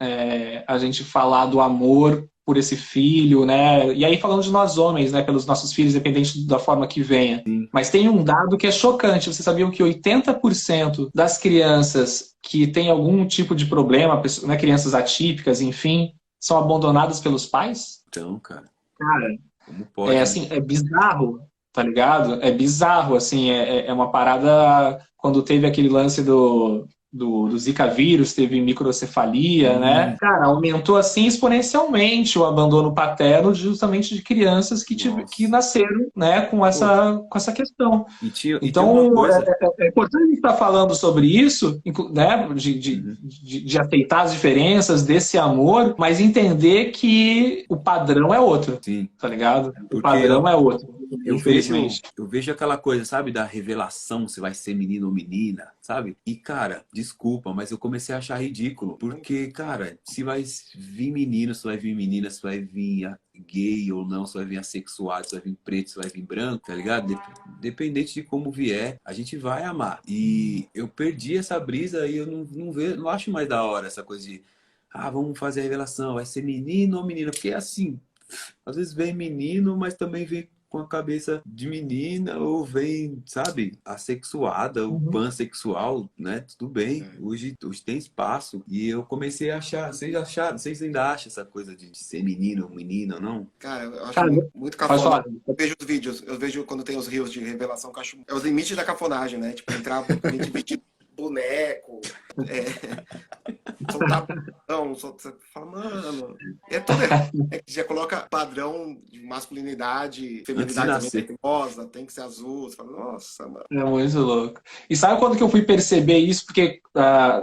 A gente falar do amor por esse filho, né? E aí falando de nós homens, né? Pelos nossos filhos, independente da forma que venha. Sim. Mas tem um dado que é chocante. Vocês sabiam que 80% das crianças que têm algum tipo de problema, né? Crianças atípicas, enfim, são abandonadas pelos pais? Então, cara, Cara, como pode, né? assim, é bizarro, tá ligado? É bizarro, assim, é uma parada. Quando teve aquele lance do Zika vírus, teve microcefalia, né? Cara, aumentou assim exponencialmente o abandono paterno justamente de crianças que Nossa. nasceram, né, com essa questão. E tinha uma Então, coisa. é importante a gente estar falando sobre isso, né, Uhum. de aceitar as diferenças desse amor, mas entender que o padrão é outro, Sim. tá ligado? O Porque padrão é outro, eu infelizmente. vejo aquela coisa, sabe, da revelação, se vai ser menino ou menina, sabe? E, cara, desculpa, mas eu comecei a achar ridículo. Porque, cara, se vai vir menino, se vai vir menina, se vai vir gay ou não, se vai vir assexuado, se vai vir preto, se vai vir branco, tá ligado? Dependente de como vier, a gente vai amar. E eu perdi essa brisa e eu não acho mais da hora essa coisa de vamos fazer a revelação, vai ser menino ou menina? Porque, assim, às vezes vem menino, mas também vem com a cabeça de menina, ou vem, sabe, assexuada, ou Uhum. pansexual, né? Tudo bem. Hoje tem espaço. E eu comecei a achar, vocês ainda acham essa coisa de ser menino ou menina, não? Cara, eu acho Cara, muito pode cafona. falar. Eu vejo os vídeos, eu vejo quando tem os rios de revelação, que eu acho. É os limites da cafonagem, né? Tipo, entrar gente vestido de boneco, soltar padrão, você fala, mano, é tudo errado. É que já coloca padrão de masculinidade, feminilidade também, nascer. tem rosa, tem que ser azul. Você fala, nossa, mano. É muito louco. E sabe quando que eu fui perceber isso? Porque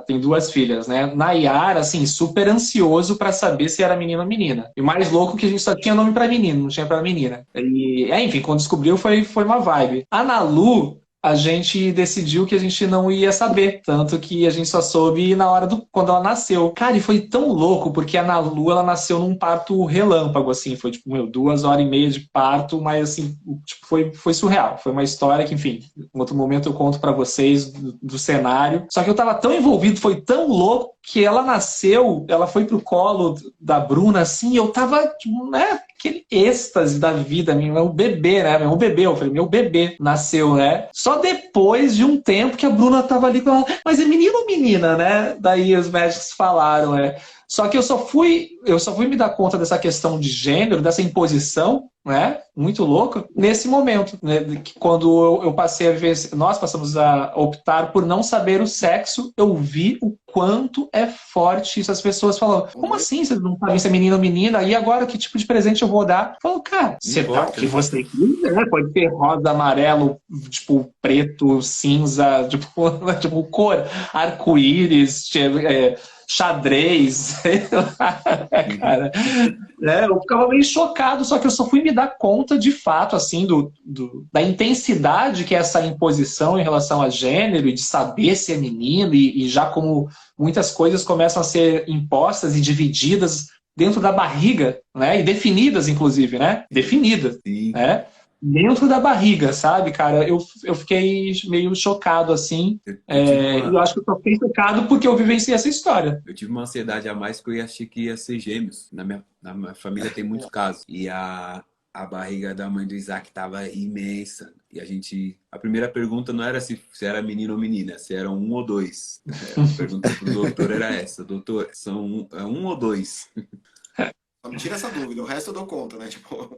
tem duas filhas, né? Nayara, assim, super ansioso pra saber se era menino ou menina. E o mais louco é que a gente só tinha nome pra menino, não tinha pra menina. E, enfim, quando descobriu foi uma vibe. A Nalu, a gente decidiu que a gente não ia saber. Tanto que a gente só soube na hora quando ela nasceu. Cara, e foi tão louco, porque a Nalu, ela nasceu num parto relâmpago, assim. Foi, tipo, 2 horas e meia de parto, mas, assim, tipo, foi surreal. Foi uma história que, enfim, em outro momento eu conto pra vocês do cenário. Só que eu tava tão envolvido, foi tão louco, que ela nasceu, ela foi pro colo da Bruna, assim, e eu tava, tipo, né, aquele êxtase da vida, meu bebê, né, meu bebê, eu falei, meu bebê nasceu, né, só depois de um tempo que a Bruna tava ali com ela, mas é menino ou menina, né, daí os médicos falaram, só que eu só fui me dar conta dessa questão de gênero, dessa imposição, né? Muito louca, nesse momento, né? Quando eu passei a viver, nós passamos a optar por não saber o sexo, eu vi o quanto é forte isso. As pessoas falam, como assim vocês não sabem se é menino ou menina? E agora que tipo de presente eu vou dar? Eu falo, cara, você dá o que você quiser, pode ter rosa, amarelo, tipo, preto, cinza, tipo cor, arco-íris, xadrez, cara. Eu ficava meio chocado, só que eu só fui me dar conta de fato, assim, da intensidade que é essa imposição em relação a gênero e de saber se é menino e já como muitas coisas começam a ser impostas e divididas dentro da barriga, né? E definidas, inclusive, né? Definidas, Sim. né? Dentro da barriga, sabe, cara? Eu fiquei meio chocado, assim. E eu acho que eu só fiquei chocado porque eu vivenciei essa história. Eu tive uma ansiedade a mais que eu achei que ia ser gêmeos. Na minha família tem muitos casos. E a barriga da mãe do Isaac tava imensa. E a primeira pergunta não era se era menino ou menina, se era um ou dois. A pergunta pro doutor era essa: doutor, são um ou dois? Só me tira essa dúvida, o resto eu dou conta, né? Tipo,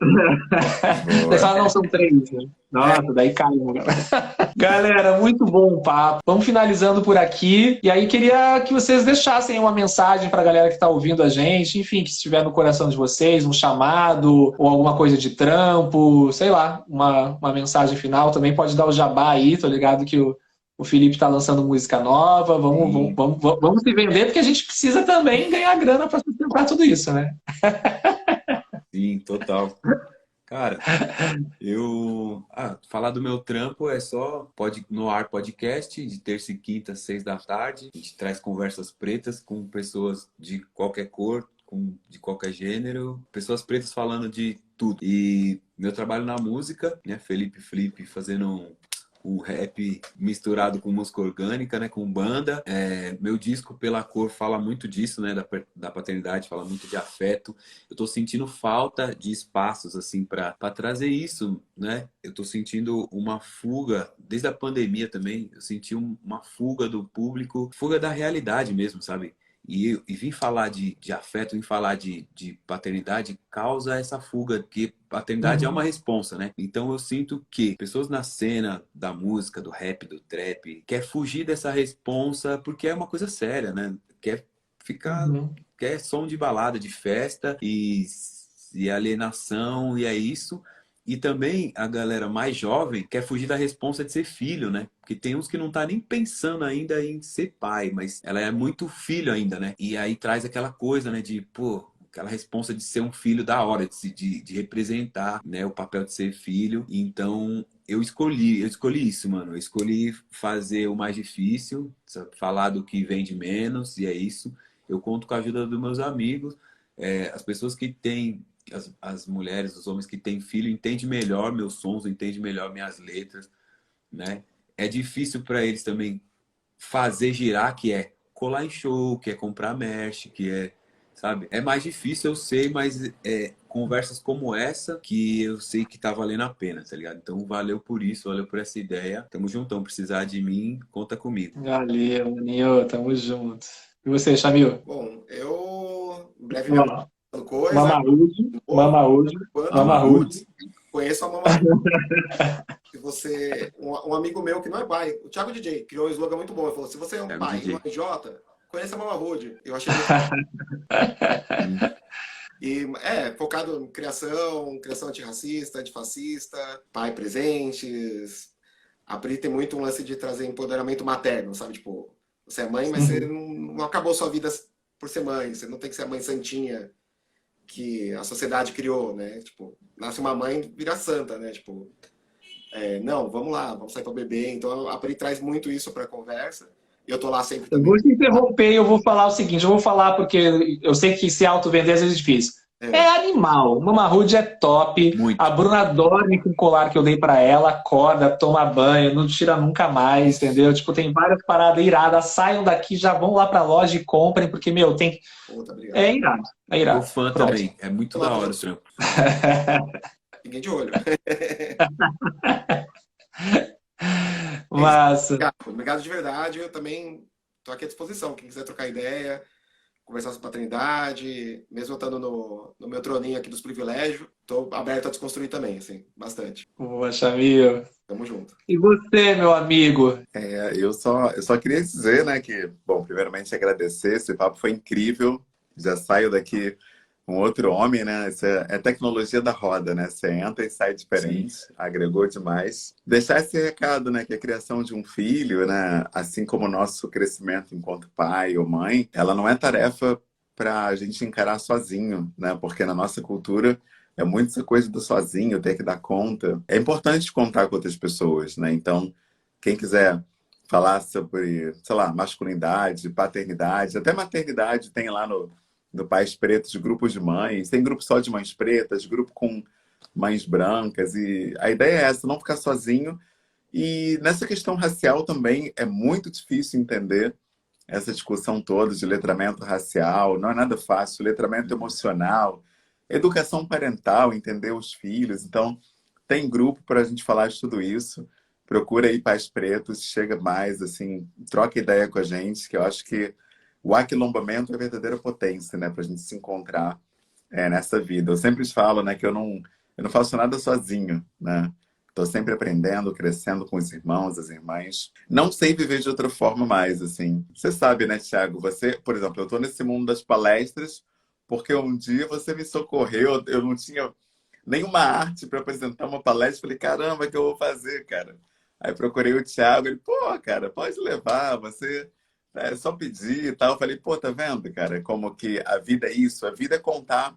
Você fala, não, são 3, né? Nossa, daí caiu, galera. Galera, muito bom o papo. Vamos finalizando por aqui. E aí queria que vocês deixassem uma mensagem para a galera que está ouvindo a gente, enfim, que estiver no coração de vocês, um chamado ou alguma coisa de trampo, sei lá, uma mensagem final. Também pode dar o jabá aí, tô ligado que o Felipe está lançando música nova. Vamos se vender, porque a gente precisa também ganhar grana para sustentar tudo isso, né? Sim, total. Cara, falar do meu trampo é só no ar podcast, de terça e quinta, às 6 da tarde. A gente traz conversas pretas com pessoas de qualquer cor, de qualquer gênero, pessoas pretas falando de tudo. E meu trabalho na música, né? Felipe Flip fazendo um rap misturado com música orgânica, né, com banda. Meu disco Pela Cor fala muito disso, né, da paternidade, fala muito de afeto. Eu tô sentindo falta de espaços, assim, para trazer isso, né? Eu tô sentindo uma fuga, desde a pandemia também, eu senti uma fuga do público, fuga da realidade mesmo, sabe? E vir falar de afeto, vir falar de paternidade causa essa fuga, porque paternidade é uma responsa, né? Então eu sinto que pessoas na cena da música, do rap, do trap, quer fugir dessa responsa porque é uma coisa séria, né? Quer ficar... Quer som de balada, de festa e alienação, e é isso. E também a galera mais jovem quer fugir da responsa de ser filho, né? Porque tem uns que não tá nem pensando ainda em ser pai, mas ela é muito filho ainda, né? E aí traz aquela coisa, né? De, pô, aquela responsa de ser um filho da hora, de representar, né? O papel de ser filho. Então, eu escolhi isso, mano. Eu escolhi fazer o mais difícil, sabe? Falar do que vende menos, e é isso. Eu conto com a ajuda dos meus amigos, as pessoas que têm... As mulheres, os homens que têm filho entendem melhor meus sons, entendem melhor minhas letras, né? É difícil para eles também fazer girar, que é colar em show, que é comprar merch, que é, sabe? É mais difícil, eu sei, mas conversas como essa que eu sei que tá valendo a pena, tá ligado? Então valeu por isso, valeu por essa ideia. Tamo juntão, precisar de mim, conta comigo. Valeu, Maninho, tamo junto. E você, Chamil? bom, eu brevemente Ó, coisa, Mama novo, Hood, quando Mama Hood. conheço a Mama se você, um amigo meu que não é pai, o Thiago DJ, criou um slogan muito bom. Ele falou: se você é um Thiago pai DJ. e não é idiota, conheça a Mama Hood. Eu achei e focado em criação antirracista, antifascista, pai presentes. A Pri tem muito um lance de trazer empoderamento materno, sabe? Tipo, você é mãe, mas você não acabou sua vida por ser mãe. Você não tem que ser a mãe santinha que a sociedade criou, né? Tipo, nasce uma mãe, vira santa, né? Tipo, não, vamos lá, vamos sair para beber. Então a Pri traz muito isso para a conversa. E eu tô lá sempre Eu também. vou te interromper e eu vou falar o seguinte, eu vou falar porque eu sei que se auto-vender às vezes é difícil. É animal, Mama Hood é top, Muito. a Bruna dorme com o colar que eu dei pra ela, acorda, toma banho, não tira nunca mais, entendeu? Tipo, tem várias paradas iradas, saiam daqui, já vão lá pra loja e comprem, porque, meu, tem... Puta, obrigado. É irado, é irado. Sou fã Pronto. também, é muito da hora o trampo. Fiquem de olho. Massa. Obrigado de verdade. Eu também estou aqui à disposição. Quem quiser trocar ideia, conversar sobre paternidade, mesmo eu estando no meu troninho aqui dos privilégios, estou aberto a desconstruir também, assim, bastante. Boa, Chamil. Tamo junto. E você, meu amigo? Eu só queria dizer, né, que, bom, primeiramente agradecer, esse papo foi incrível. Já saio daqui um outro homem, né? Isso é tecnologia da roda, né? Você entra e sai diferente, agregou demais. Deixar esse recado, né? Que a criação de um filho, né? Assim como o nosso crescimento enquanto pai ou mãe, ela não é tarefa para a gente encarar sozinho, né? Porque na nossa cultura é muito essa coisa do sozinho, ter que dar conta. É importante contar com outras pessoas, né? Então, quem quiser falar sobre, sei lá, masculinidade, paternidade, até maternidade tem lá no Pais Pretos, grupos de mães, tem grupo só de mães pretas, grupo com mães brancas, e a ideia é essa, não ficar sozinho. E nessa questão racial também é muito difícil entender essa discussão toda de letramento racial, não é nada fácil, letramento emocional, educação parental, entender os filhos. Então, tem grupo para a gente falar de tudo isso. Procura aí Pais Pretos, chega mais, assim, troca ideia com a gente, que eu acho que o aquilombamento é a verdadeira potência, né? Para a gente se encontrar nessa vida. Eu sempre falo, né, que eu não faço nada sozinho, né? Estou sempre aprendendo, crescendo com os irmãos, as irmãs. Não sei viver de outra forma mais, assim. Você sabe, né, Thiago? Você, por exemplo, eu estou nesse mundo das palestras porque um dia você me socorreu, eu não tinha nenhuma arte para apresentar uma palestra. Falei, caramba, o que eu vou fazer, cara? Aí procurei o Thiago, ele, pô, cara, pode levar, você é só pedir e tal. Eu falei, pô, tá vendo, cara, como que a vida é isso, a vida é contar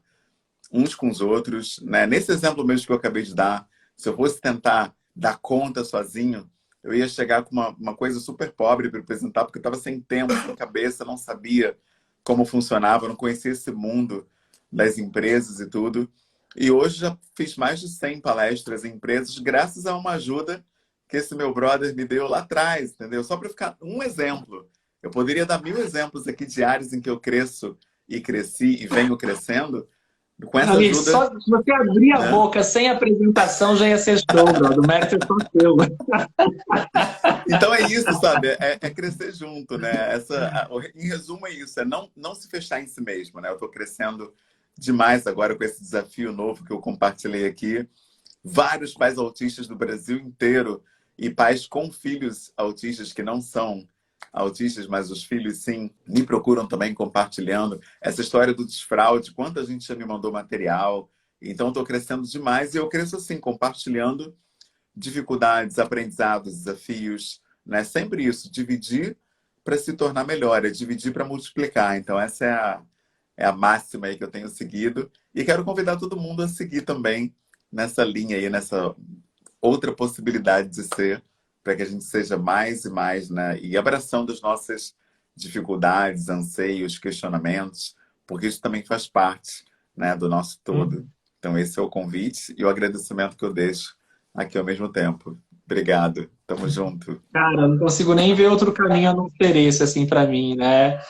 uns com os outros, né? Nesse exemplo mesmo que eu acabei de dar, se eu fosse tentar dar conta sozinho, eu ia chegar com uma coisa super pobre para apresentar, porque eu estava sem tempo, sem cabeça, não sabia como funcionava, não conhecia esse mundo das empresas e tudo. E hoje já fiz mais de 100 palestras em empresas, graças a uma ajuda que esse meu brother me deu lá atrás, entendeu? Só para ficar um exemplo. Eu poderia dar 1000 exemplos aqui de áreas em que eu cresço e cresci e venho crescendo. Com essa Ali, ajuda, só se você abrir a né? boca sem apresentação já ia ser show, brother. O mérito é só seu. Então é isso, sabe? É crescer junto, né? Em resumo, é isso. É não se fechar em si mesmo, né? Eu estou crescendo demais agora com esse desafio novo que eu compartilhei aqui. Vários pais autistas do Brasil inteiro e pais com filhos autistas que não são autistas, mas os filhos sim, me procuram também compartilhando essa história do desfraude, quanta gente já me mandou material. Então estou crescendo demais e eu cresço assim, compartilhando dificuldades, aprendizados, desafios, né? Sempre isso, dividir para se tornar melhor, é dividir para multiplicar. Então essa é a máxima aí que eu tenho seguido e quero convidar todo mundo a seguir também nessa linha aí, nessa outra possibilidade de ser, para que a gente seja mais e mais, né? E abraçando as nossas dificuldades, anseios, questionamentos, porque isso também faz parte, né, do nosso todo. Então esse é o convite e o agradecimento que eu deixo aqui ao mesmo tempo. Obrigado. Tamo junto. Cara, não consigo nem ver outro caminho a não ser esse, assim, para mim, né?